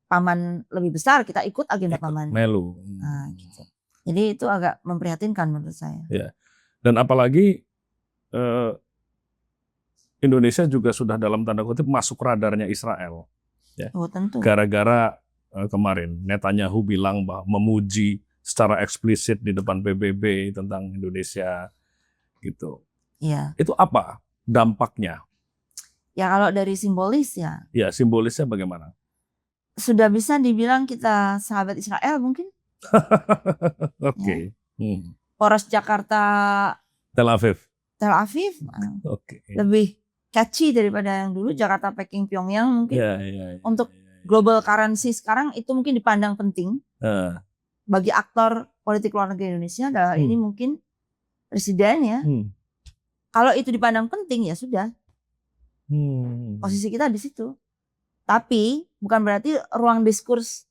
paman lebih besar, kita ikut agenda paman. Melu. Nah, gitu. Jadi itu agak memprihatinkan menurut saya. Ya. Dan apalagi Indonesia juga sudah dalam tanda kutip masuk radarnya Israel. Ya. Oh, tentu. Gara-gara kemarin Netanyahu bilang bahwa memuji secara eksplisit di depan PBB tentang Indonesia gitu. Iya. Itu apa dampaknya? Ya kalau dari simbolis ya. Ya simbolisnya bagaimana? Sudah bisa dibilang kita sahabat Israel mungkin. Oke. Poros Jakarta Tel Aviv. Lebih catchy daripada yang dulu Jakarta Peking Pyongyang mungkin. Untuk global currency sekarang itu mungkin dipandang penting. Bagi aktor politik luar negeri Indonesia adalah ini mungkin presiden ya. Kalau itu dipandang penting ya sudah. Posisi kita di situ. Tapi bukan berarti ruang diskurs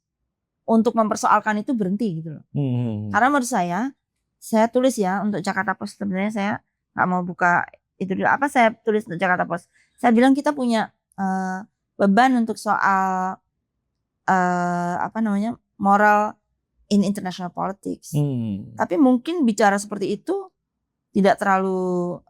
untuk mempersoalkan itu berhenti gitu loh. Karena menurut saya tulis ya untuk Jakarta Post, sebenarnya saya nggak mau buka itu dulu. Apa saya tulis untuk Jakarta Post? Saya bilang kita punya beban untuk soal moral in international politics. Tapi mungkin bicara seperti itu tidak terlalu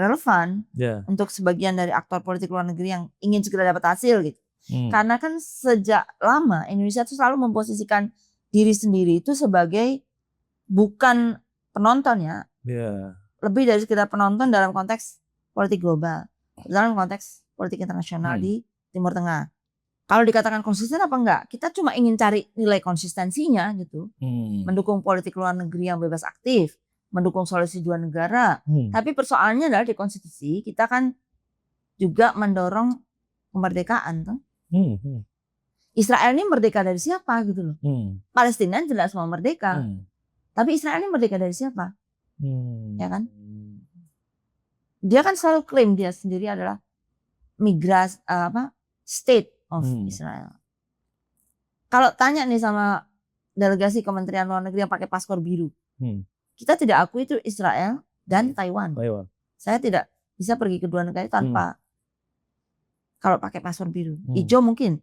relevan untuk sebagian dari aktor politik luar negeri yang ingin segera dapat hasil gitu. Karena kan sejak lama Indonesia itu selalu memposisikan diri sendiri itu sebagai bukan penonton ya. Lebih dari sekedar penonton dalam konteks politik global, dalam konteks politik internasional di Timur Tengah. Kalau dikatakan konsisten apa enggak? Kita cuma ingin cari nilai konsistensinya gitu. Mendukung politik luar negeri yang bebas aktif, mendukung solusi dua negara. Tapi persoalannya adalah di konstitusi kita kan juga mendorong kemerdekaan tuh. Israel ini merdeka dari siapa gitu loh. Palestina jelas mau merdeka. Tapi Israel ini merdeka dari siapa? Ya kan? Dia kan selalu klaim dia sendiri adalah state of Israel. Kalau tanya nih sama delegasi Kementerian Luar Negeri yang pakai paspor biru. Kita tidak akui itu Israel dan Taiwan. Saya tidak bisa pergi ke dua negara itu tanpa kalau pakai paspor biru. Hijau mungkin.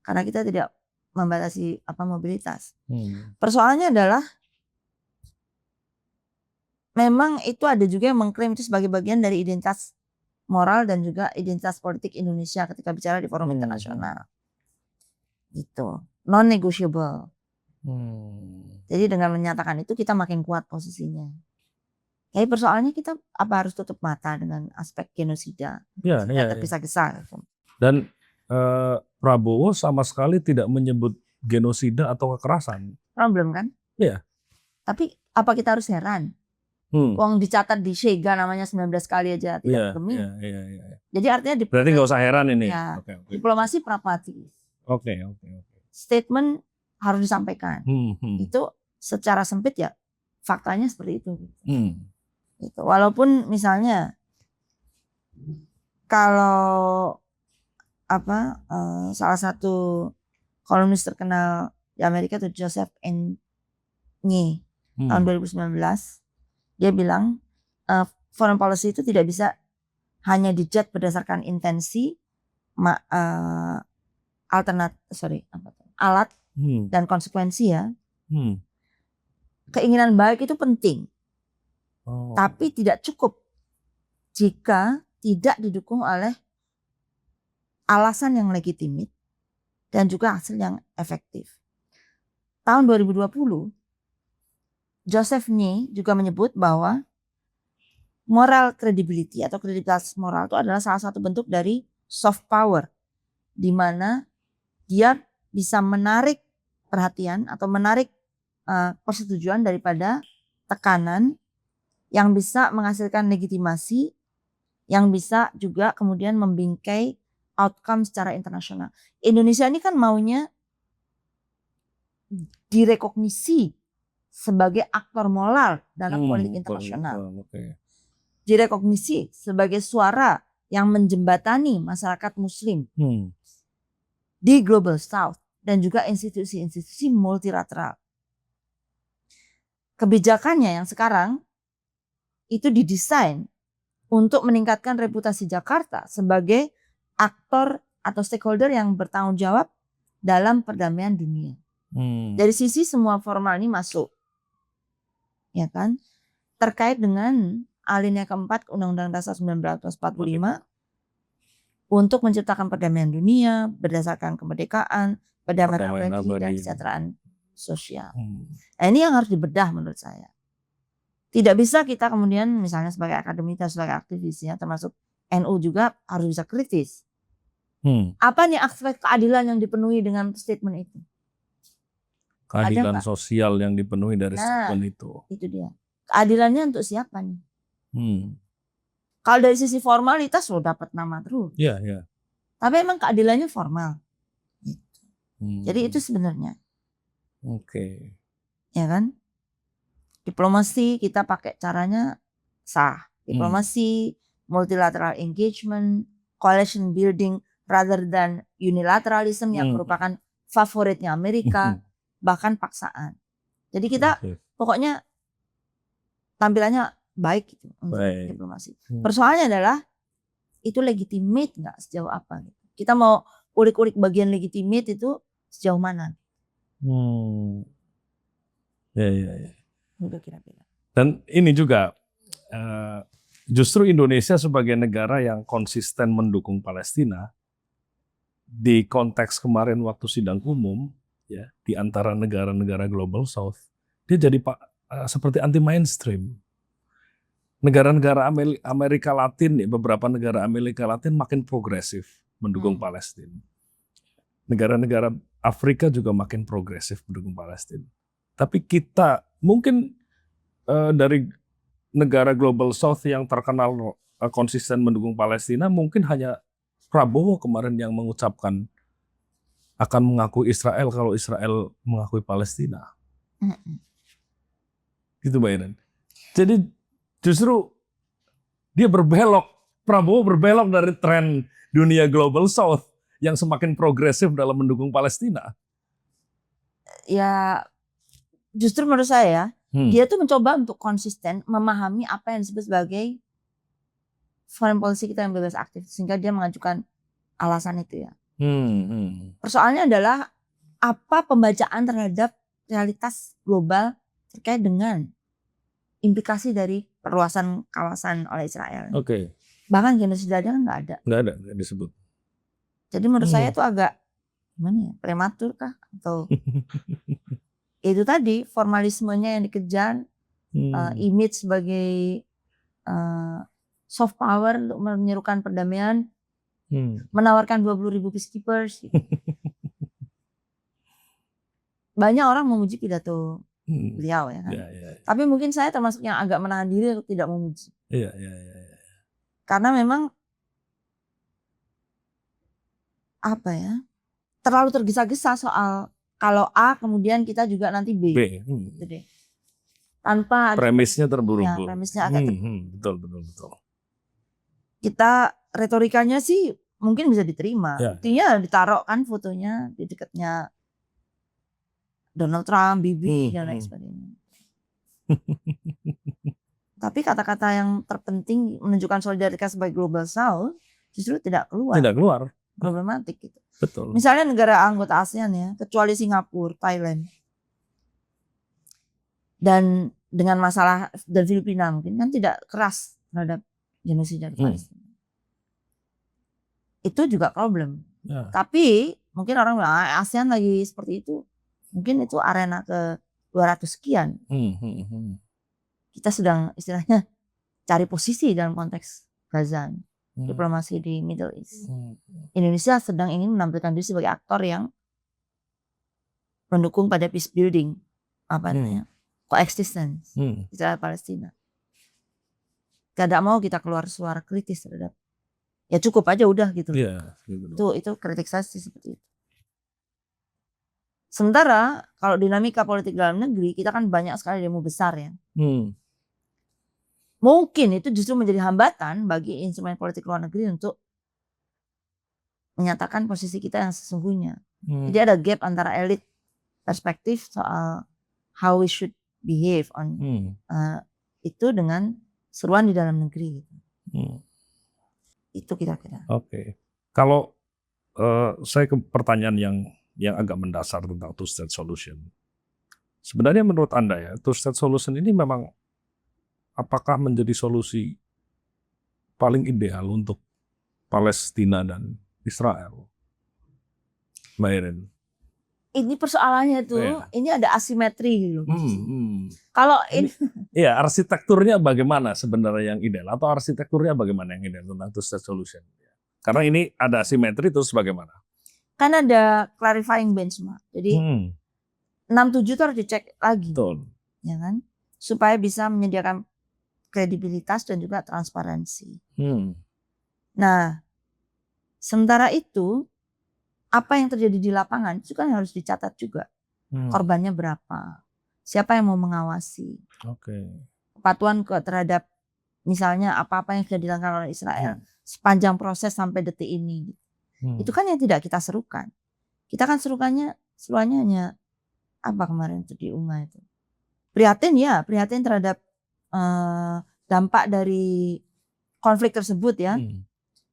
Karena kita tidak membatasi mobilitas. Persoalannya adalah memang itu ada juga yang mengklaim itu sebagai bagian dari identitas moral dan juga identitas politik Indonesia ketika bicara di forum internasional. Gitu. Non-negotiable. Jadi dengan menyatakan itu kita makin kuat posisinya. Jadi persoalannya kita apa harus tutup mata dengan aspek genosida? Tergesa-gesa. Dan Prabowo sama sekali tidak menyebut genosida atau kekerasan. Problem kan? Iya. Tapi apa kita harus heran? Uang dicatat di Shega namanya 19 kali aja tidak demi. Jadi artinya berarti nggak usah heran ini. Ya, diplomasi pragmatis. Oke. Statement harus disampaikan. Itu secara sempit ya faktanya seperti itu. Gitu. Walaupun misalnya kalau salah satu kolumnis terkenal di Amerika itu Joseph N. Nye tahun 2019 dia bilang foreign policy itu tidak bisa hanya dijudge berdasarkan intensi alat dan konsekuensi ya. Keinginan baik itu penting. Tapi tidak cukup jika tidak didukung oleh alasan yang legitimit dan juga hasil yang efektif. Tahun 2020, Joseph Nye juga menyebut bahwa moral credibility atau kredibilitas moral itu adalah salah satu bentuk dari soft power, di mana dia bisa menarik perhatian atau menarik persetujuan daripada tekanan yang bisa menghasilkan legitimasi, yang bisa juga kemudian membingkai outcome secara internasional. Indonesia ini kan maunya direkognisi sebagai aktor moral dalam politik internasional. Direkognisi sebagai suara yang menjembatani masyarakat Muslim di Global South dan juga institusi-institusi multilateral. Kebijakannya yang sekarang itu didesain untuk meningkatkan reputasi Jakarta sebagai aktor atau stakeholder yang bertanggung jawab dalam perdamaian dunia. Dari sisi semua formal ini masuk, ya kan, terkait dengan alinea keempat Undang-Undang Dasar 1945 untuk menciptakan perdamaian dunia berdasarkan kemerdekaan, perdamaian abadi, dan kesejahteraan sosial. Nah, ini yang harus dibedah menurut saya. Tidak bisa kita kemudian misalnya sebagai akademisi, sebagai aktivis ya, termasuk NU juga harus bisa kritis. Apa nih aspek keadilan yang dipenuhi dengan statement itu? Keadilan sosial yang dipenuhi dari statement itu. Itu dia. Keadilannya untuk siapa nih? Kalau dari sisi formalitas lo dapat nama terus. Iya, iya. Tapi emang keadilannya formal. Gitu. Jadi itu sebenarnya. Oke. Ya kan? Diplomasi kita pakai caranya sah. Diplomasi, multilateral engagement, coalition building rather than unilateralism yang merupakan favoritnya Amerika. Bahkan paksaan. Jadi kita pokoknya tampilannya baik gitu untuk diplomasi. Persoalannya adalah itu legitimate nggak sejauh apa? Gitu. Kita mau ulik-ulik bagian legitimate itu sejauh mana? Ya. Dan ini juga justru Indonesia sebagai negara yang konsisten mendukung Palestina di konteks kemarin waktu sidang umum. Ya, di antara negara-negara Global South, dia jadi seperti anti mainstream. Negara-negara Amerika Latin, beberapa negara Amerika Latin makin progresif mendukung Palestina. Negara-negara Afrika juga makin progresif mendukung Palestina. Tapi kita mungkin dari negara Global South yang terkenal konsisten mendukung Palestina, mungkin hanya Prabowo kemarin yang mengucapkan akan mengakui Israel kalau Israel mengakui Palestina. Gitu Mbak Iren. Jadi justru dia berbelok, Prabowo berbelok dari tren dunia Global South yang semakin progresif dalam mendukung Palestina. Ya justru menurut saya dia tuh mencoba untuk konsisten memahami apa yang disebut sebagai foreign policy kita yang bebas aktif. Sehingga dia mengajukan alasan itu ya. Persoalannya adalah apa pembacaan terhadap realitas global terkait dengan implikasi dari perluasan kawasan oleh Israel. Bahkan genosida kan nggak ada. Nggak disebut. Jadi menurut saya itu agak gimana ya, prematur kah atau itu tadi formalismenya yang dikejar, image sebagai soft power untuk menyerukan perdamaian. Menawarkan 20.000 peacekeepers. Gitu. Banyak orang memuji pidato beliau ya kan. Tapi mungkin saya termasuk yang agak menahan diri untuk tidak memuji. Karena memang apa ya, terlalu tergesa-gesa soal kalau A kemudian kita juga nanti B. Gitu deh. Tanpa premisnya terburu-buru. Premisnya agak betul. Kita retorikanya sih mungkin bisa diterima. Buktinya ditaruh kan fotonya di dekatnya Donald Trump, Bibi dan lain sebagainya. Tapi kata-kata yang terpenting menunjukkan solidaritas sebagai Global South justru tidak keluar. Tidak keluar. Problematik gitu. Betul. Misalnya negara anggota ASEAN ya, kecuali Singapura, Thailand. Dan dengan masalah dan Filipina mungkin kan tidak keras terhadap genosida di Palestina. Itu juga problem. Tapi mungkin orang bilang ASEAN lagi seperti itu. Mungkin itu arena ke 200 sekian. Kita sedang istilahnya cari posisi dalam konteks Gaza. Diplomasi di Middle East. Indonesia sedang ingin menampilkan diri sebagai aktor yang mendukung pada peace building. Apa namanya? Coexistence. Israel Palestina. Tidak mau kita keluar suara kritis terhadap. Ya cukup aja udah gitu. Gitu. Itu kritik saya sih seperti itu. Sementara kalau dinamika politik dalam negeri kita kan banyak sekali demo besar ya. Mungkin itu justru menjadi hambatan bagi instrumen politik luar negeri untuk menyatakan posisi kita yang sesungguhnya. Jadi ada gap antara elit perspektif soal how we should behave on itu dengan seruan di dalam negeri. Itu kira-kira. Oke. Kalau saya ke pertanyaan yang agak mendasar tentang two-state solution. Sebenarnya menurut Anda ya, two-state solution ini memang apakah menjadi solusi paling ideal untuk Palestina dan Israel? Mbak Irin. Ini persoalannya tuh, ini ada asimetri gitu. Kalau ini, ya arsitekturnya bagaimana sebenarnya yang ideal, atau arsitekturnya bagaimana yang ideal tentang two-state solution? Karena ini ada asimetri, terus bagaimana? Kan ada clarifying benchmark. Jadi 67 itu harus dicek lagi, betul, ya kan, supaya bisa menyediakan kredibilitas dan juga transparansi. Nah, sementara itu apa yang terjadi di lapangan itu kan harus dicatat juga. Korbannya berapa? Siapa yang mau mengawasi? Kepatuhan terhadap misalnya apa-apa yang sudah dilakukan oleh Israel sepanjang proses sampai detik ini. Itu kan yang tidak kita serukan. Kita kan seruannya hanya apa kemarin itu diunggah itu. Prihatin terhadap dampak dari konflik tersebut ya.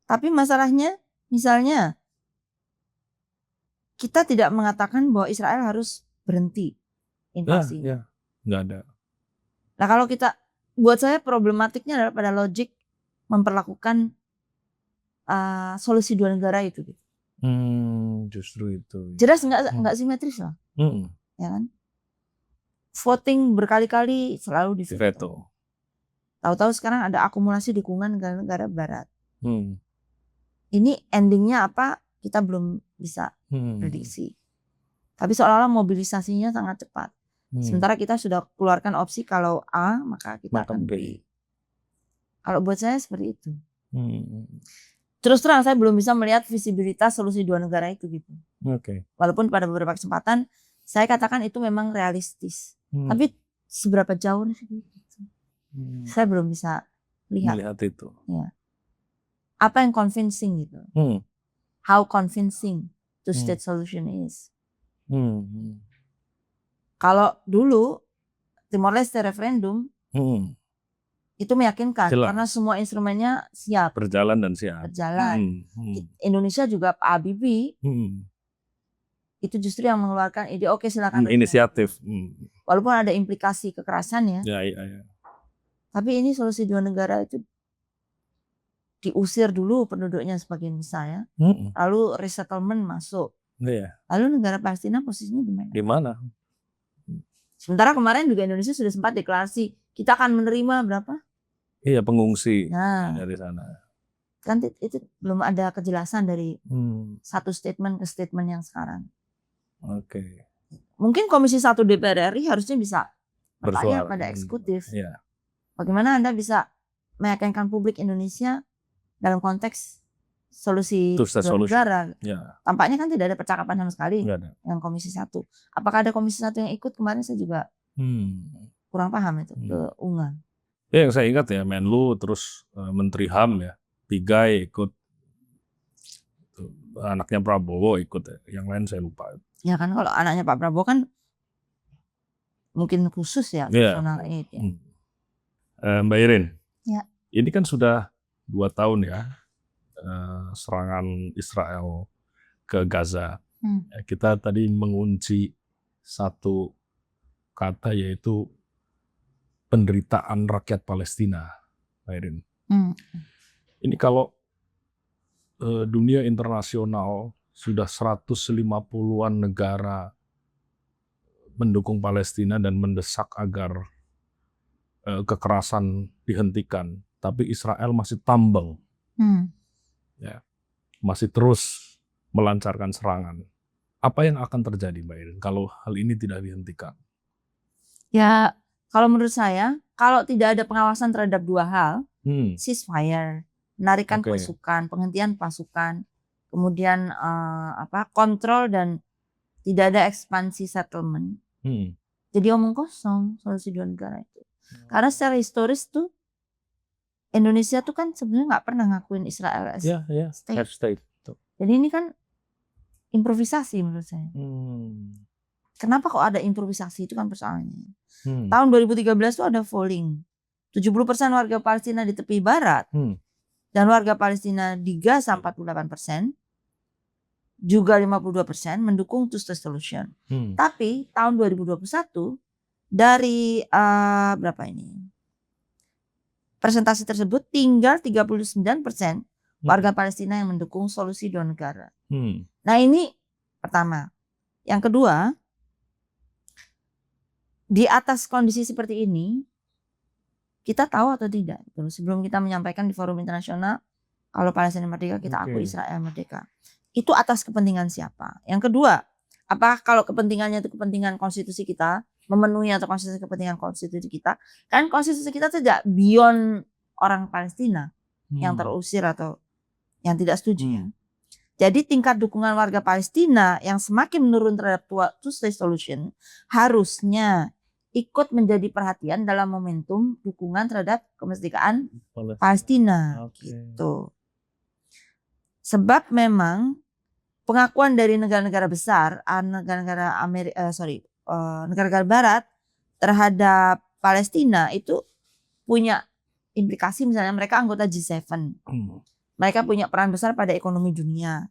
Tapi masalahnya misalnya kita tidak mengatakan bahwa Israel harus berhenti invasi. Nggak ada. Nah kalau buat saya problematiknya adalah pada logik memperlakukan solusi dua negara itu. Justru itu. Jelas nggak simetris lah, ya kan? Voting berkali-kali selalu di veto. Tahu-tahu sekarang ada akumulasi dukungan negara-negara Barat. Ini endingnya apa? Kita belum bisa prediksi. Tapi seolah-olah mobilisasinya sangat cepat. Sementara kita sudah keluarkan opsi kalau A maka kita akan B. Kalau buat saya seperti itu. Terus terang saya belum bisa melihat visibilitas solusi dua negara itu gitu. Walaupun pada beberapa kesempatan saya katakan itu memang realistis. Tapi seberapa jauh gitu. Saya belum bisa lihat itu. Ya. Apa yang convincing gitu. How convincing two-state solution is. Kalau dulu Timor Leste referendum itu meyakinkan. Jelas. Karena semua instrumennya siap. Berjalan dan siap. Indonesia juga Pak Habibie itu justru yang mengeluarkan ide oke silakan. Inisiatif. Walaupun ada implikasi kekerasan ya. Ya. Tapi ini solusi dua negara itu diusir dulu penduduknya sebagian besar ya. Lalu resettlement masuk. Lalu negara Palestina posisinya di mana? Di mana? Sementara kemarin juga Indonesia sudah sempat deklarasi kita akan menerima berapa? Iya, pengungsi dari sana. Kan itu belum ada kejelasan dari satu statement ke statement yang sekarang. Mungkin Komisi 1 DPR RI harusnya bisa bertanya pada eksekutif. Bagaimana Anda bisa meyakinkan publik Indonesia dalam konteks solusi dua negara. Tampaknya kan tidak ada percakapan sama sekali dengan Komisi 1. Apakah ada Komisi 1 yang ikut kemarin? Saya juga kurang paham itu ke UNGA. Ya, yang saya ingat ya Menlu, terus Menteri HAM ya, Pigai ikut, anaknya Prabowo ikut ya. Yang lain saya lupa. Ya kan kalau anaknya Pak Prabowo kan mungkin khusus ya. Personal aid ya. Mbak Irin, ini kan sudah 2 tahun ya serangan Israel ke Gaza. Kita tadi mengunci satu kata yaitu penderitaan rakyat Palestina, Mbak Irin. Ini kalau dunia internasional sudah 150-an negara mendukung Palestina dan mendesak agar kekerasan dihentikan, tapi Israel masih tambang, masih terus melancarkan serangan. Apa yang akan terjadi, Mbak Irin, kalau hal ini tidak dihentikan? Ya, kalau menurut saya, kalau tidak ada pengawasan terhadap dua hal, ceasefire, menarikan pasukan, penghentian pasukan, kemudian kontrol dan tidak ada ekspansi settlement. Jadi omong kosong solusi dua negara itu. Karena secara historis tuh Indonesia tuh kan sebenarnya nggak pernah ngakuin Israel as state. Jadi ini kan improvisasi menurut saya. Kenapa kok ada improvisasi itu kan persoalannya. Tahun 2013 tuh ada polling. 70% warga Palestina di tepi barat dan warga Palestina di Gaza 48%, juga 52% mendukung two-state solution. Tapi tahun 2021 dari berapa ini? Presentasi tersebut tinggal 39% warga Palestina yang mendukung solusi dua negara. Nah ini pertama. Yang kedua, di atas kondisi seperti ini, kita tahu atau tidak, sebelum kita menyampaikan di forum internasional, kalau Palestina merdeka kita akui Israel merdeka. Itu atas kepentingan siapa? Yang kedua, apakah kalau kepentingannya itu kepentingan konstitusi kita, memenuhi atau kepentingan konstitusi kita, kan konstitusi kita tidak beyond orang Palestina yang terusir atau yang tidak setuju ya. Jadi tingkat dukungan warga Palestina yang semakin menurun terhadap two-state solution harusnya ikut menjadi perhatian dalam momentum dukungan terhadap kemerdekaan Palestina. Gitu. Sebab memang pengakuan dari negara-negara besar, negara-negara Barat terhadap Palestina itu punya implikasi, misalnya mereka anggota G7. Mereka punya peran besar pada ekonomi dunia.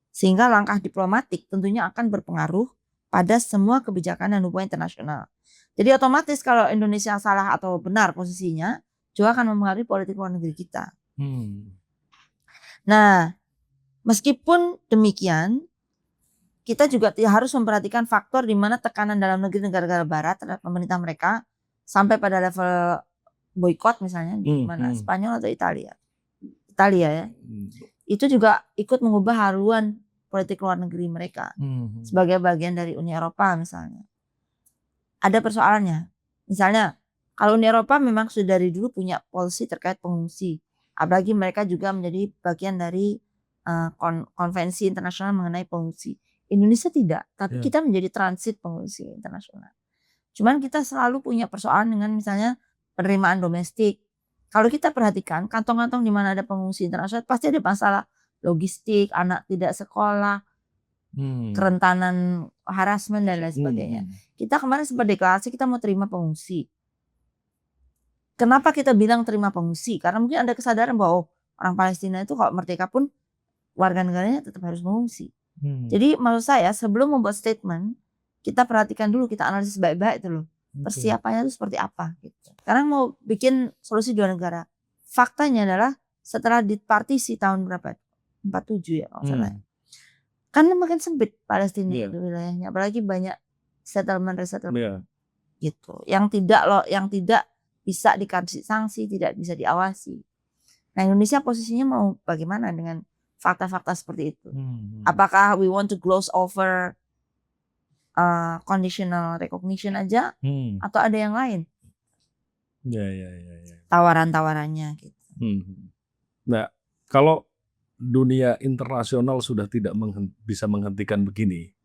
Sehingga langkah diplomatik tentunya akan berpengaruh pada semua kebijakan dan hubungan internasional. Jadi otomatis kalau Indonesia salah atau benar posisinya, juga akan mempengaruhi politik luar negeri kita. Nah, meskipun demikian, kita juga harus memperhatikan faktor di mana tekanan dalam negeri negara-negara Barat terhadap pemerintah mereka sampai pada level boykot misalnya di mana Spanyol atau Italia ya, itu juga ikut mengubah haluan politik luar negeri mereka sebagai bagian dari Uni Eropa misalnya. Ada persoalannya, misalnya kalau Uni Eropa memang sudah dari dulu punya policy terkait pengungsi, apalagi mereka juga menjadi bagian dari konvensi internasional mengenai pengungsi. Indonesia tidak, tapi kita menjadi transit pengungsi internasional. Cuman kita selalu punya persoalan dengan misalnya penerimaan domestik. Kalau kita perhatikan kantong-kantong di mana ada pengungsi internasional pasti ada masalah logistik, anak tidak sekolah, kerentanan harassment dan lain sebagainya. Kita kemarin sempat deklarasi kita mau terima pengungsi. Kenapa kita bilang terima pengungsi? Karena mungkin ada kesadaran bahwa orang Palestina itu kalau merdeka pun warga negaranya tetap harus mengungsi. Jadi maksud saya sebelum membuat statement kita perhatikan dulu, kita analisis baik-baik itu loh. Persiapannya itu seperti apa gitu. Karena mau bikin solusi dua negara. Faktanya adalah setelah dipartisi tahun berapa? 47 ya kalau salah. Kan makin sempit Palestina itu wilayahnya, apalagi banyak settlement gitu. Yang tidak bisa dikasih sanksi, tidak bisa diawasi. Nah, Indonesia posisinya mau bagaimana dengan fakta-fakta seperti itu? Apakah we want to gloss over conditional recognition aja atau ada yang lain? Tawaran-tawarannya gitu. Nah, kalau dunia internasional sudah tidak bisa menghentikan begini,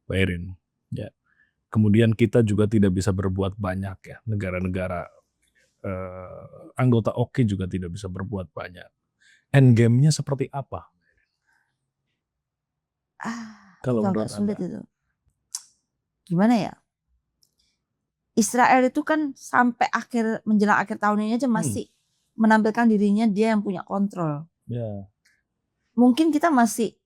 Mbak Irin, ya. Kemudian kita juga tidak bisa berbuat banyak ya, negara-negara anggota OKI juga tidak bisa berbuat banyak. Endgame-nya seperti apa? Kalau agak sulit itu. Gimana ya? Israel itu kan sampai menjelang akhir tahun ini aja masih menampilkan dirinya dia yang punya kontrol. Mungkin kita masih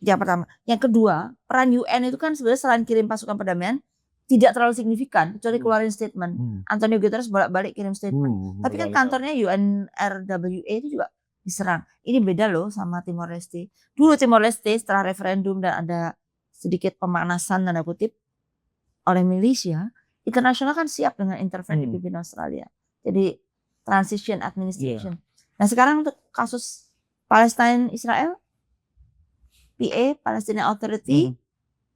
yang pertama. Yang kedua, peran UN itu kan sebenarnya selain kirim pasukan perdamaian tidak terlalu signifikan, kecuali keluarin statement. Antonio Guterres bolak-balik kirim statement. Tapi kan kantornya UNRWA itu juga diserang. Ini beda loh sama Timor Leste. Dulu Timor Leste setelah referendum dan ada sedikit pemanasan tanda kutip oleh militia, internasional kan siap dengan intervensi dipimpin Australia. Jadi transition administration. Nah sekarang untuk kasus Palestine Israel, PA Palestinian Authority,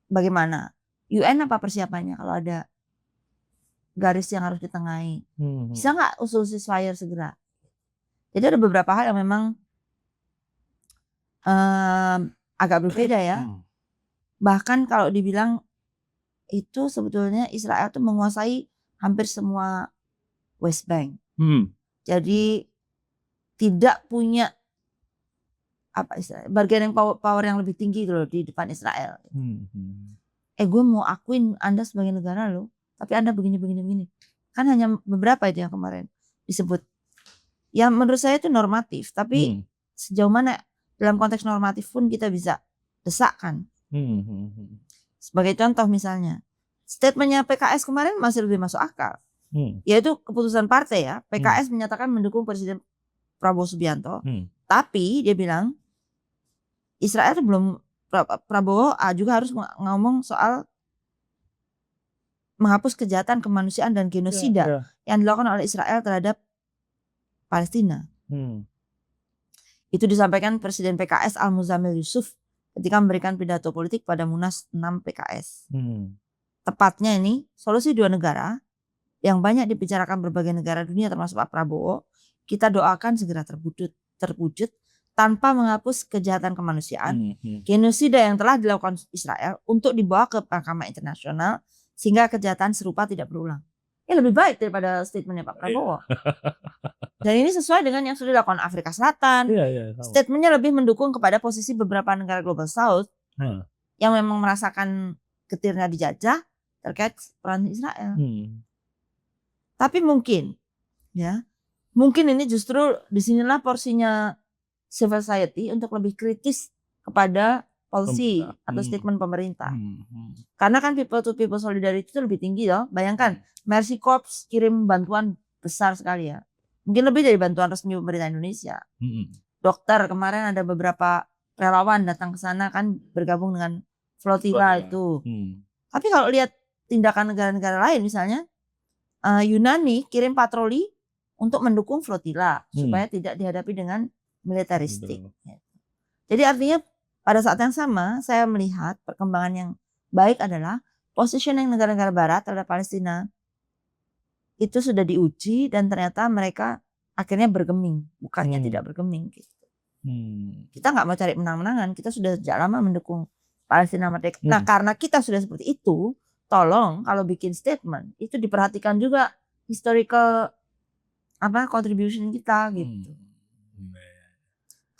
bagaimana? UN apa persiapannya kalau ada garis yang harus ditengahi? Bisa nggak usul ceasefire segera? Jadi ada beberapa hal yang memang agak berbeda ya. Bahkan kalau dibilang itu sebetulnya Israel tuh menguasai hampir semua West Bank. Jadi tidak punya bargaining power yang lebih tinggi gitu loh di depan Israel. Gue mau akuin Anda sebagai negara loh, tapi Anda begini. Kan hanya beberapa itu yang kemarin disebut. Ya menurut saya itu normatif, tapi sejauh mana dalam konteks normatif pun kita bisa desakkan. Sebagai contoh misalnya, statementnya PKS kemarin masih lebih masuk akal. Yaitu keputusan partai ya, PKS menyatakan mendukung Presiden Prabowo Subianto, tapi dia bilang Israel belum, Prabowo juga harus ngomong soal menghapus kejahatan kemanusiaan dan genosida yang dilakukan oleh Israel terhadap Palestina. Itu disampaikan Presiden PKS Al-Muzammil Yusuf ketika memberikan pidato politik pada Munas 6 PKS. Tepatnya ini solusi dua negara yang banyak dibicarakan berbagai negara dunia termasuk Pak Prabowo, kita doakan segera terwujud tanpa menghapus kejahatan kemanusiaan, genosida yang telah dilakukan Israel untuk dibawa ke mahkamah internasional sehingga kejahatan serupa tidak berulang. Lebih baik daripada statementnya Pak Prabowo. Dan ini sesuai dengan yang sudah dilakukan Afrika Selatan. Statementnya lebih mendukung kepada posisi beberapa negara Global South yang memang merasakan getirnya dijajah terkait peran Israel. Tapi mungkin ini justru disinilah porsinya civil society untuk lebih kritis kepada policy atau statement pemerintah. Karena kan people to people solidarity itu lebih tinggi loh. Bayangkan Mercy Corps kirim bantuan besar sekali ya. Mungkin lebih dari bantuan resmi pemerintah Indonesia. Dokter kemarin ada beberapa relawan datang ke sana kan bergabung dengan flotilla itu. Tapi kalau lihat tindakan negara-negara lain misalnya Yunani kirim patroli untuk mendukung flotilla supaya tidak dihadapi dengan militeristik. Jadi artinya pada saat yang sama saya melihat perkembangan yang baik adalah positioning negara-negara barat terhadap Palestina itu sudah diuji dan ternyata mereka akhirnya bergeming, bukannya tidak bergeming gitu. Kita nggak mau cari menang-menangan, kita sudah sejak lama mendukung Palestina merdeka. Nah karena kita sudah seperti itu, tolong kalau bikin statement itu diperhatikan juga historical contribution kita gitu.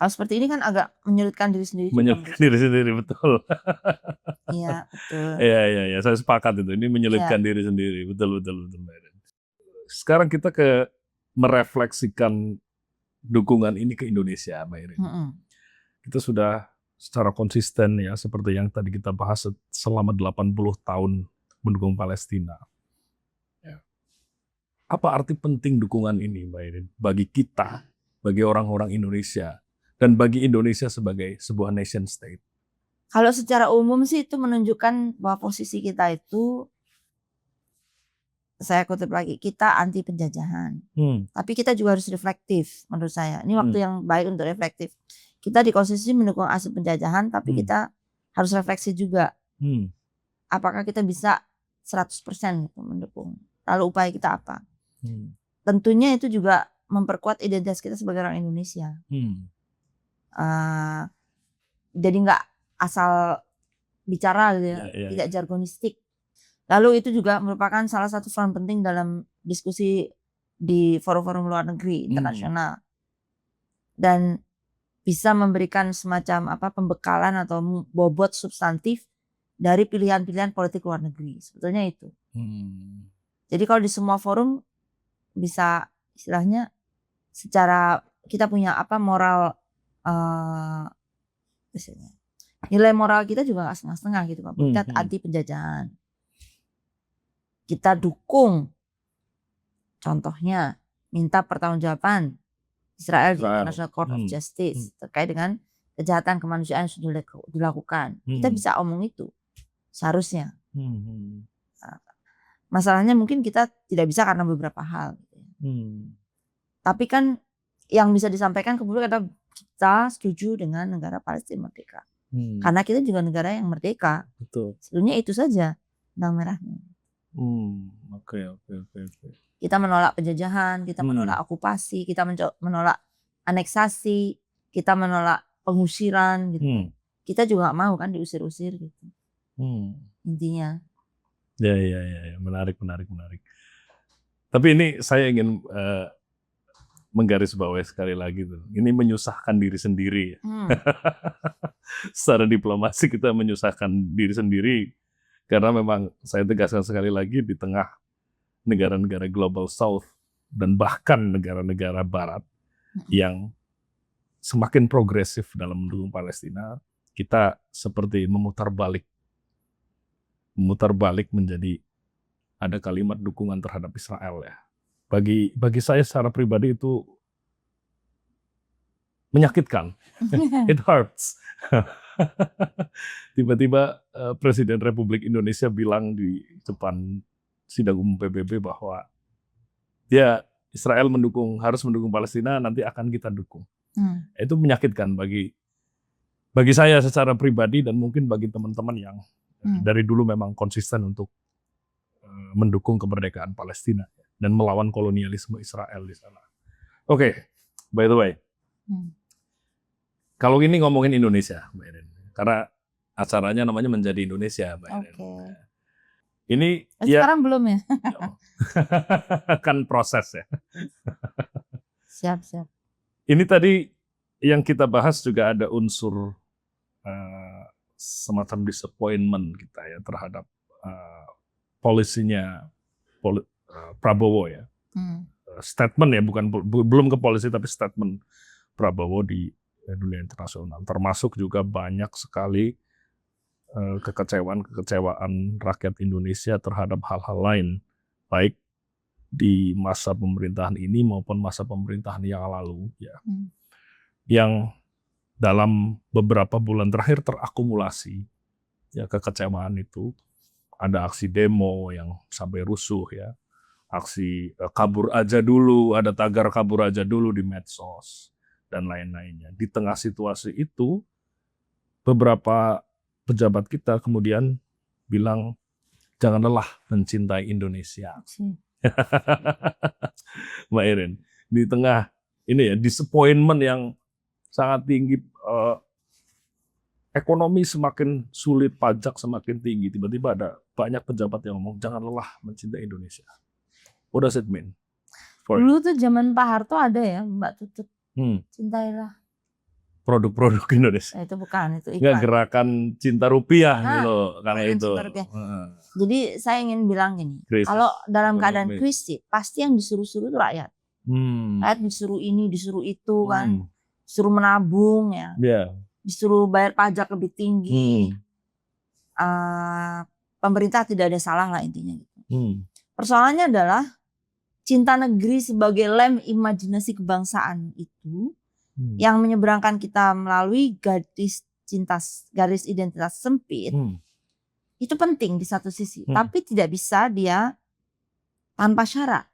Kalau seperti ini kan agak menyulitkan diri sendiri. Menyulitkan diri sendiri, betul. Iya, betul. Iya, saya sepakat itu. Ini menyulitkan diri sendiri, betul. Sekarang kita merefleksikan dukungan ini ke Indonesia, Mbak Irin. Kita sudah secara konsisten ya, seperti yang tadi kita bahas selama 80 tahun mendukung Palestina. Apa arti penting dukungan ini, Mbak Irin, bagi kita, bagi orang-orang Indonesia, dan bagi Indonesia sebagai sebuah nation state? Kalau secara umum sih itu menunjukkan bahwa posisi kita itu, saya kutip lagi, kita anti penjajahan. Tapi kita juga harus reflektif menurut saya. Ini waktu yang baik untuk reflektif. Kita di konstitusi mendukung aksi penjajahan, tapi kita harus refleksi juga. Apakah kita bisa 100% mendukung? Lalu upaya kita apa? Tentunya itu juga memperkuat identitas kita sebagai orang Indonesia. Jadi nggak asal bicara gitu ya, tidak jargonistik. Lalu itu juga merupakan salah satu front penting dalam diskusi di forum-forum luar negeri internasional. Dan bisa memberikan semacam pembekalan atau bobot substantif dari pilihan-pilihan politik luar negeri. Sebetulnya itu. Jadi kalau di semua forum bisa istilahnya secara kita punya moral nilai moral kita juga nggak setengah-setengah gitu kan. Kita anti penjajahan. Kita dukung, contohnya minta pertanggungjawaban Israel di International Court of Justice terkait dengan kejahatan kemanusiaan yang sudah dilakukan. Kita bisa omong itu seharusnya. Masalahnya mungkin kita tidak bisa karena beberapa hal. Tapi kan yang bisa disampaikan ke publik adalah kita setuju dengan negara Palestina merdeka. Karena kita juga negara yang merdeka. Betul. Sebelumnya itu saja benang merahnya. Oke. Kita menolak penjajahan, kita menolak okupasi, kita menolak aneksasi, kita menolak pengusiran gitu. Kita juga gak mau kan diusir-usir gitu. intinya. Ya, menarik. Tapi ini saya ingin menggarisbawahi sekali lagi tuh. Ini menyusahkan diri sendiri. Secara diplomasi kita menyusahkan diri sendiri karena memang saya tegaskan sekali lagi di tengah negara-negara Global South dan bahkan negara-negara Barat yang semakin progresif dalam mendukung Palestina, kita seperti memutar balik menjadi ada kalimat dukungan terhadap Israel ya. Bagi saya secara pribadi itu menyakitkan. It hurts. Tiba-tiba Presiden Republik Indonesia bilang di depan sidang umum PBB bahwa Israel harus mendukung Palestina, nanti akan kita dukung. Itu menyakitkan bagi saya secara pribadi dan mungkin bagi teman-teman yang dari dulu memang konsisten untuk mendukung kemerdekaan Palestina dan melawan kolonialisme Israel di sana. Oke, by the way, kalau ini ngomongin Indonesia, Mbak Irin, karena acaranya namanya Menjadi Indonesia, Mbak Irin. Ini sekarang belum ya? Kan proses ya. Siap. Ini tadi yang kita bahas juga ada unsur semacam disappointment kita ya terhadap polisinya Prabowo ya. Statement ya, belum ke polisi tapi statement Prabowo di dunia internasional. Termasuk juga banyak sekali kekecewaan rakyat Indonesia terhadap hal-hal lain, baik di masa pemerintahan ini maupun masa pemerintahan yang lalu ya. Yang dalam beberapa bulan terakhir terakumulasi ya kekecewaan itu. Ada aksi demo yang sampai rusuh ya. Aksi kabur aja dulu, ada tagar kabur aja dulu di medsos dan lain-lainnya. Di tengah situasi itu beberapa pejabat kita kemudian bilang jangan lelah mencintai Indonesia. Mbak Irin, di tengah ini ya disappointment yang sangat tinggi, ekonomi semakin sulit, pajak semakin tinggi, tiba-tiba ada banyak pejabat yang ngomong jangan lelah mencintai Indonesia. What does it mean? Dulu tuh zaman Pak Harto ada ya, Mbak Tutut, cintailah produk-produk Indonesia. Itu bukan, itu iklan. Nggak, gerakan cinta rupiah gitu, karena itu. Jadi saya ingin bilang gini, kalau dalam keadaan krisis, pasti yang disuruh-suruh itu rakyat. Rakyat disuruh ini, disuruh itu kan, disuruh menabung ya. Disuruh bayar pajak lebih tinggi, pemerintah tidak ada salah lah intinya. Persoalannya adalah cinta negeri sebagai lem imajinasi kebangsaan itu yang menyeberangkan kita melalui garis identitas sempit. Itu penting di satu sisi, tapi tidak bisa dia tanpa syarat.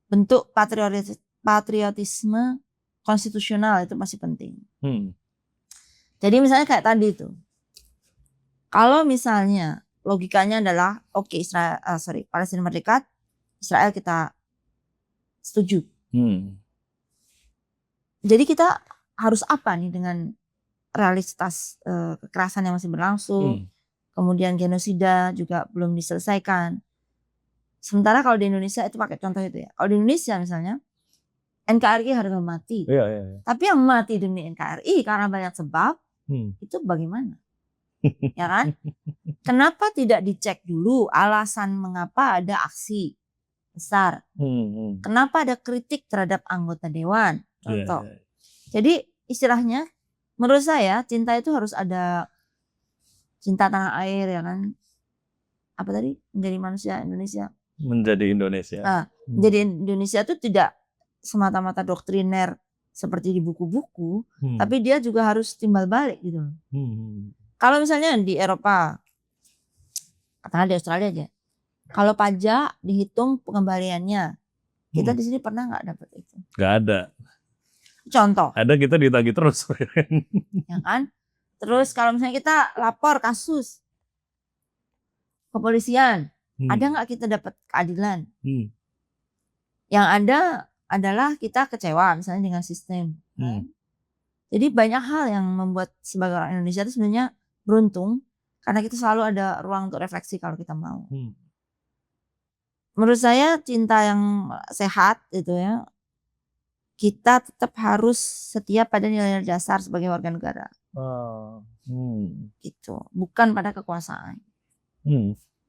Bentuk patriotisme konstitusional itu masih penting. Jadi misalnya kayak tadi itu, kalau misalnya logikanya adalah oke, Palestina merdeka, Israel kita setuju. Jadi kita harus apa nih dengan realitas kekerasan yang masih berlangsung, kemudian genosida juga belum diselesaikan. Sementara kalau di Indonesia itu pakai contoh itu ya, kalau di Indonesia misalnya NKRI harus mati. Tapi yang mati demi NKRI karena banyak sebab, itu bagaimana? Ya kan? Kenapa tidak dicek dulu alasan mengapa ada aksi besar? Kenapa ada kritik terhadap anggota dewan? Contoh. Jadi istilahnya menurut saya cinta itu harus ada cinta tanah air ya kan? Apa tadi? Menjadi manusia Indonesia. Menjadi Indonesia. Jadi Indonesia itu tidak semata-mata doktriner seperti di buku-buku, tapi dia juga harus timbal balik gitu loh. Kalau misalnya di Eropa, katakanlah di Australia aja, kalau pajak dihitung pengembaliannya, kita di sini pernah nggak dapat itu? Nggak ada. Contoh. Ada, kita ditagih terus. Ya kan? Terus kalau misalnya kita lapor kasus kepolisian, ada nggak kita dapat keadilan? Yang ada adalah kita kecewa misalnya dengan sistem. Jadi banyak hal yang membuat sebagai orang Indonesia itu sebenarnya beruntung Karena kita selalu ada ruang untuk refleksi kalau kita mau. Menurut saya cinta yang sehat itu ya, kita tetap harus setia pada nilai dasar sebagai warga negara. Gitu, bukan pada kekuasaan.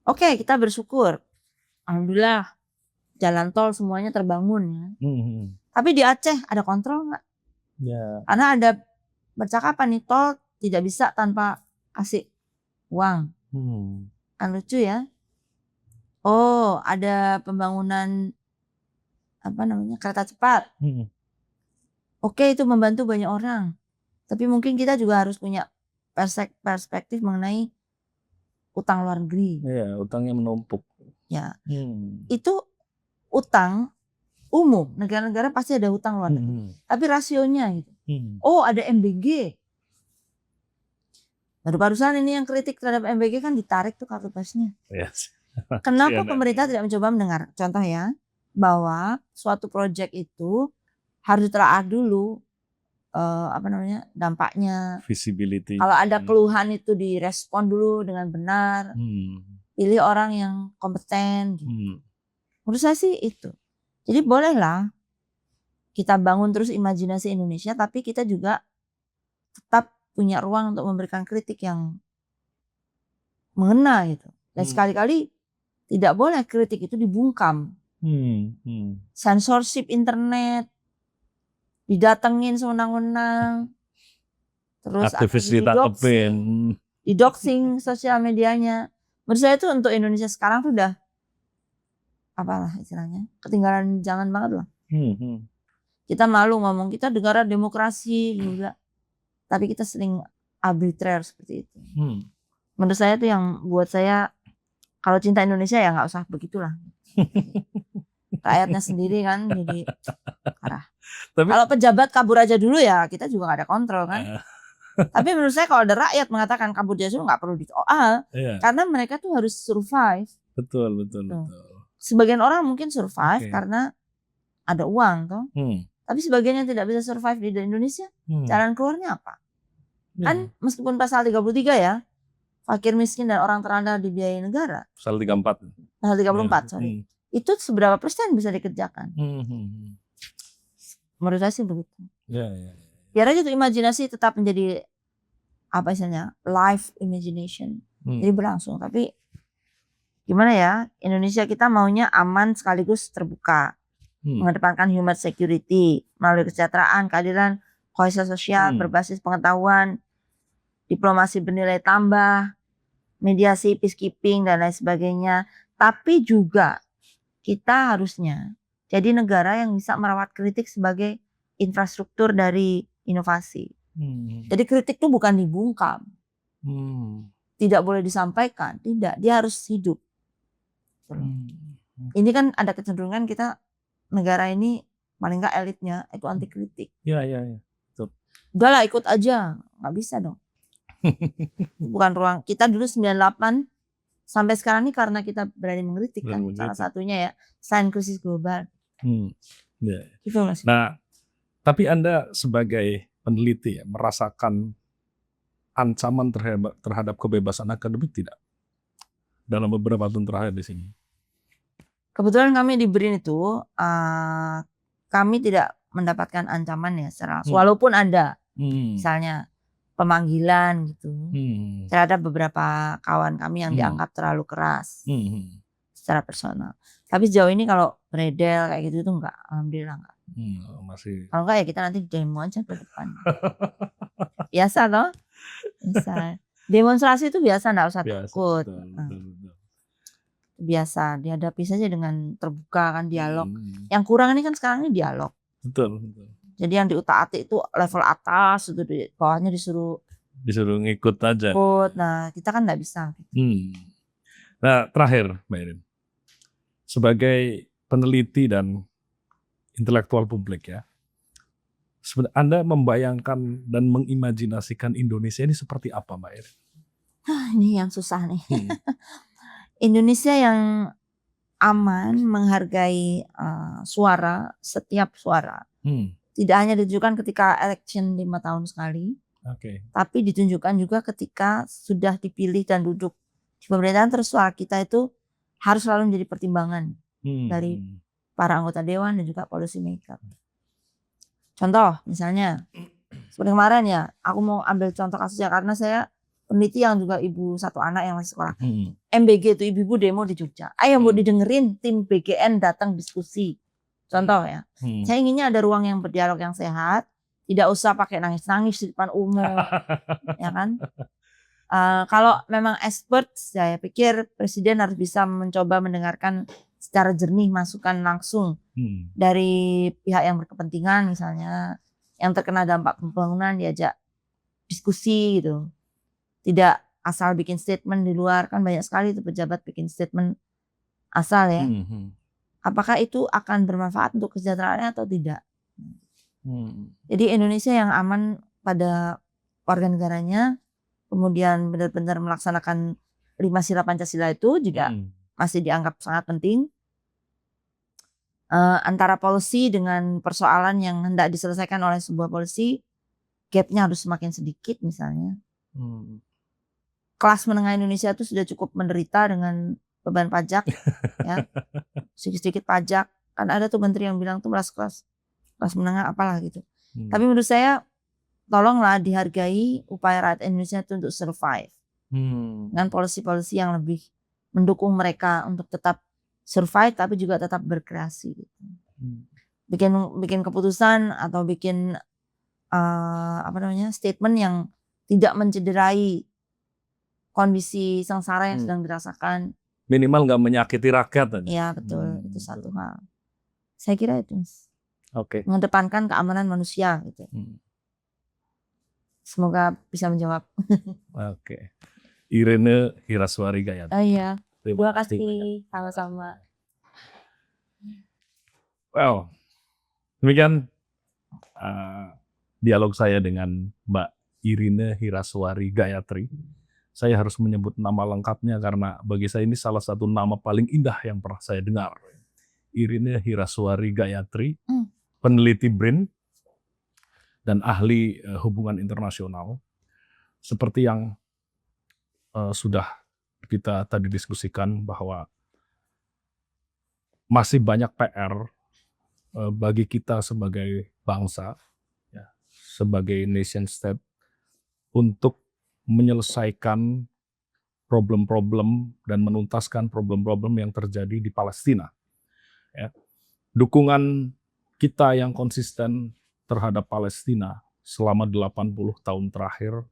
Oke, kita bersyukur, alhamdulillah jalan tol semuanya terbangun ya. Tapi di Aceh ada kontrol nggak? Karena ada percakapan nih, tol tidak bisa tanpa kasih uang. Kan lucu ya. Oh, ada pembangunan kereta cepat. Oke, itu membantu banyak orang. Tapi mungkin kita juga harus punya perspektif mengenai utang luar negeri. Iya, utangnya menumpuk. Ya, itu utang umum. Negara-negara pasti ada utang luar negeri. Tapi rasionya gitu. Oh, ada MBG. Baru-barusan ini yang kritik terhadap MBG kan ditarik tuh kartu pasnya. Yes. Kenapa pemerintah tidak mencoba mendengar? Contoh ya, bahwa suatu proyek itu harus ditelaah dulu dampaknya, visibility. Kalau ada keluhan itu direspon dulu dengan benar, pilih orang yang kompeten. Menurut saya sih itu. Jadi bolehlah kita bangun terus imajinasi Indonesia, tapi kita juga tetap punya ruang untuk memberikan kritik yang mengena gitu. Dan sekali-kali tidak boleh kritik itu dibungkam. Censorship internet, didatengin sewenang-wenang, terus aktivis di doxing sosial medianya. Menurut saya itu untuk Indonesia sekarang tuh udah apalah istilahnya, ketinggalan zaman banget lah. Kita malu ngomong kita negara demokrasi juga, tapi kita sering arbitrary seperti itu. Menurut saya itu yang buat saya kalau cinta Indonesia ya nggak usah begitulah. Rakyatnya sendiri kan jadi parah. Kalau pejabat kabur aja dulu ya kita juga nggak ada kontrol kan. Tapi menurut saya kalau ada rakyat mengatakan kabur aja dulu nggak perlu disoal, karena mereka tuh harus survive. Betul. Sebagian orang mungkin survive karena ada uang toh. Tapi sebagian yang tidak bisa survive di Indonesia, jalan keluarnya apa? Kan meskipun pasal 33 ya, fakir miskin dan orang terandal dibiayai negara. Pasal 34. Pasal 34, sorry. Itu seberapa persen bisa dikerjakan? Menurut saya sih begitu. Biar aja tuh imajinasi tetap menjadi apa istilahnya, live imagination. Jadi berlangsung. Tapi gimana ya, Indonesia kita maunya aman sekaligus terbuka. Mengedepankan human security melalui kesejahteraan, keadilan, kohesi sosial berbasis pengetahuan, diplomasi bernilai tambah, mediasi, peacekeeping dan lain sebagainya. Tapi juga kita harusnya jadi negara yang bisa merawat kritik sebagai infrastruktur dari inovasi. Jadi kritik itu bukan dibungkam, tidak boleh disampaikan, tidak, dia harus hidup. Ini kan ada kecenderungan kita negara ini paling nggak elitnya itu anti kritik. Udahlah ikut aja, nggak bisa dong. Bukan ruang kita dulu 98 sampai sekarang ini karena kita berani mengkritik kan, salah satunya ya selain krisis global. Gitu Mas. Nah, tapi Anda sebagai peneliti ya merasakan ancaman terhadap kebebasan akademik tidak dalam beberapa tahun terakhir di sini? Kebetulan kami di BRIN itu kami tidak mendapatkan ancaman ya secara walaupun ada misalnya pemanggilan gitu terhadap beberapa kawan kami yang dianggap terlalu keras secara personal. Tapi sejauh ini kalau beredel kayak gitu tuh enggak, alhamdulillah enggak. Masih. Kalau enggak ya kita nanti demo aja ke depan. Biasa loh. Biasa. Demonstrasi itu biasa, enggak usah takut. Betul. Biasa, dihadapi saja dengan terbuka kan, dialog. Yang kurang ini kan sekarang ini dialog. Betul. Jadi yang diutak-atik itu level atas, itu di bawahnya disuruh ngikut aja. Nah, kita kan enggak bisa. Nah, terakhir Mbak Irin. Sebagai peneliti dan intelektual publik ya, sebenarnya Anda membayangkan dan mengimajinasikan Indonesia ini seperti apa Mbak Irin? Ini yang susah nih. Indonesia yang aman, menghargai suara, setiap suara. Tidak hanya ditujukan ketika election 5 tahun sekali. Tapi ditunjukkan juga ketika sudah dipilih dan duduk di pemerintahan, terus suara kita itu harus selalu menjadi pertimbangan dari para anggota dewan dan juga policy maker. Contoh misalnya seperti kemarin ya, aku mau ambil contoh kasusnya karena saya peneliti yang juga ibu satu anak yang masih sekolah. MBG itu ibu-ibu demo di Jogja. Ayo mau didengerin, tim BGN datang diskusi. Contoh ya. Saya inginnya ada ruang yang berdialog yang sehat, tidak usah pakai nangis-nangis di depan umum, ya kan? Kalau memang expert, saya pikir presiden harus bisa mencoba mendengarkan secara jernih masukan langsung dari pihak yang berkepentingan, misalnya yang terkena dampak pembangunan diajak diskusi gitu. Tidak asal bikin statement di luar, kan banyak sekali itu pejabat bikin statement asal ya. Apakah itu akan bermanfaat untuk kesejahteraannya atau tidak? Jadi Indonesia yang aman pada warga negaranya, kemudian benar-benar melaksanakan 5 sila Pancasila itu juga masih dianggap sangat penting. Antara policy dengan persoalan yang hendak diselesaikan oleh sebuah policy, gapnya harus semakin sedikit misalnya. Kelas menengah Indonesia itu sudah cukup menderita dengan beban pajak, ya, sedikit-sedikit pajak. Kan ada tuh menteri yang bilang tuh kelas menengah apalah gitu. Tapi menurut saya tolonglah dihargai upaya rakyat Indonesia itu untuk survive dengan policy-policy yang lebih mendukung mereka untuk tetap survive tapi juga tetap berkreasi gitu. Bikin keputusan atau bikin statement yang tidak mencederai kondisi sengsara yang sedang dirasakan. Minimal nggak menyakiti rakyat. Iya betul, itu satu hal. Saya kira itu. Mengedepankan keamanan manusia gitu. Semoga bisa menjawab. Irene Hiraswari Gayatri. Iya. Terima kasih. Sama-sama. Well, demikian dialog saya dengan Mbak Irene Hiraswari Gayatri. Saya harus menyebut nama lengkapnya karena bagi saya ini salah satu nama paling indah yang pernah saya dengar. Irene Hiraswari Gayatri, peneliti BRIN dan ahli hubungan internasional. Seperti yang sudah kita tadi diskusikan bahwa masih banyak PR bagi kita sebagai bangsa, ya, sebagai nation state untuk menyelesaikan problem-problem dan menuntaskan problem-problem yang terjadi di Palestina. Ya. Dukungan kita yang konsisten terhadap Palestina selama 80 tahun terakhir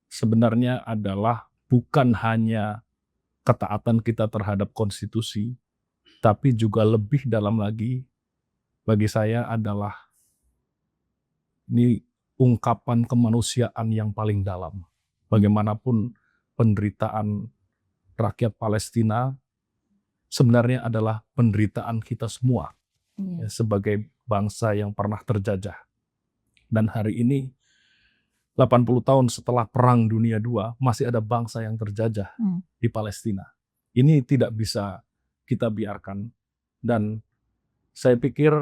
sebenarnya adalah bukan hanya ketaatan kita terhadap konstitusi, tapi juga lebih dalam lagi bagi saya adalah ini ungkapan kemanusiaan yang paling dalam. Bagaimanapun penderitaan rakyat Palestina sebenarnya adalah penderitaan kita semua ya, sebagai bangsa yang pernah terjajah. Dan hari ini 80 tahun setelah Perang Dunia II masih ada bangsa yang terjajah di Palestina. Ini tidak bisa kita biarkan. Dan saya pikir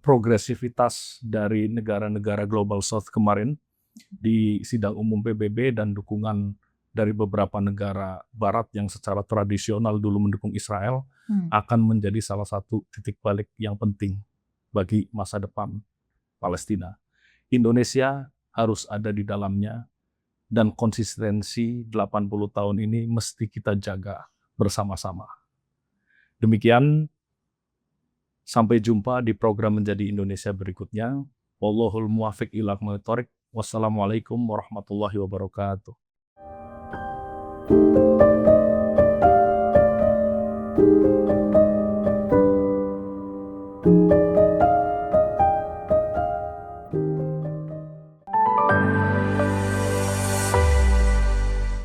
progresivitas dari negara-negara Global South kemarin di sidang umum PBB dan dukungan dari beberapa negara Barat yang secara tradisional dulu mendukung Israel akan menjadi salah satu titik balik yang penting bagi masa depan Palestina. Indonesia harus ada di dalamnya dan konsistensi 80 tahun ini mesti kita jaga bersama-sama. Demikian. Sampai jumpa di program Menjadi Indonesia berikutnya. Wallahul muwaffiq ila aqwamit thoriq. Wassalamualaikum warahmatullahi wabarakatuh.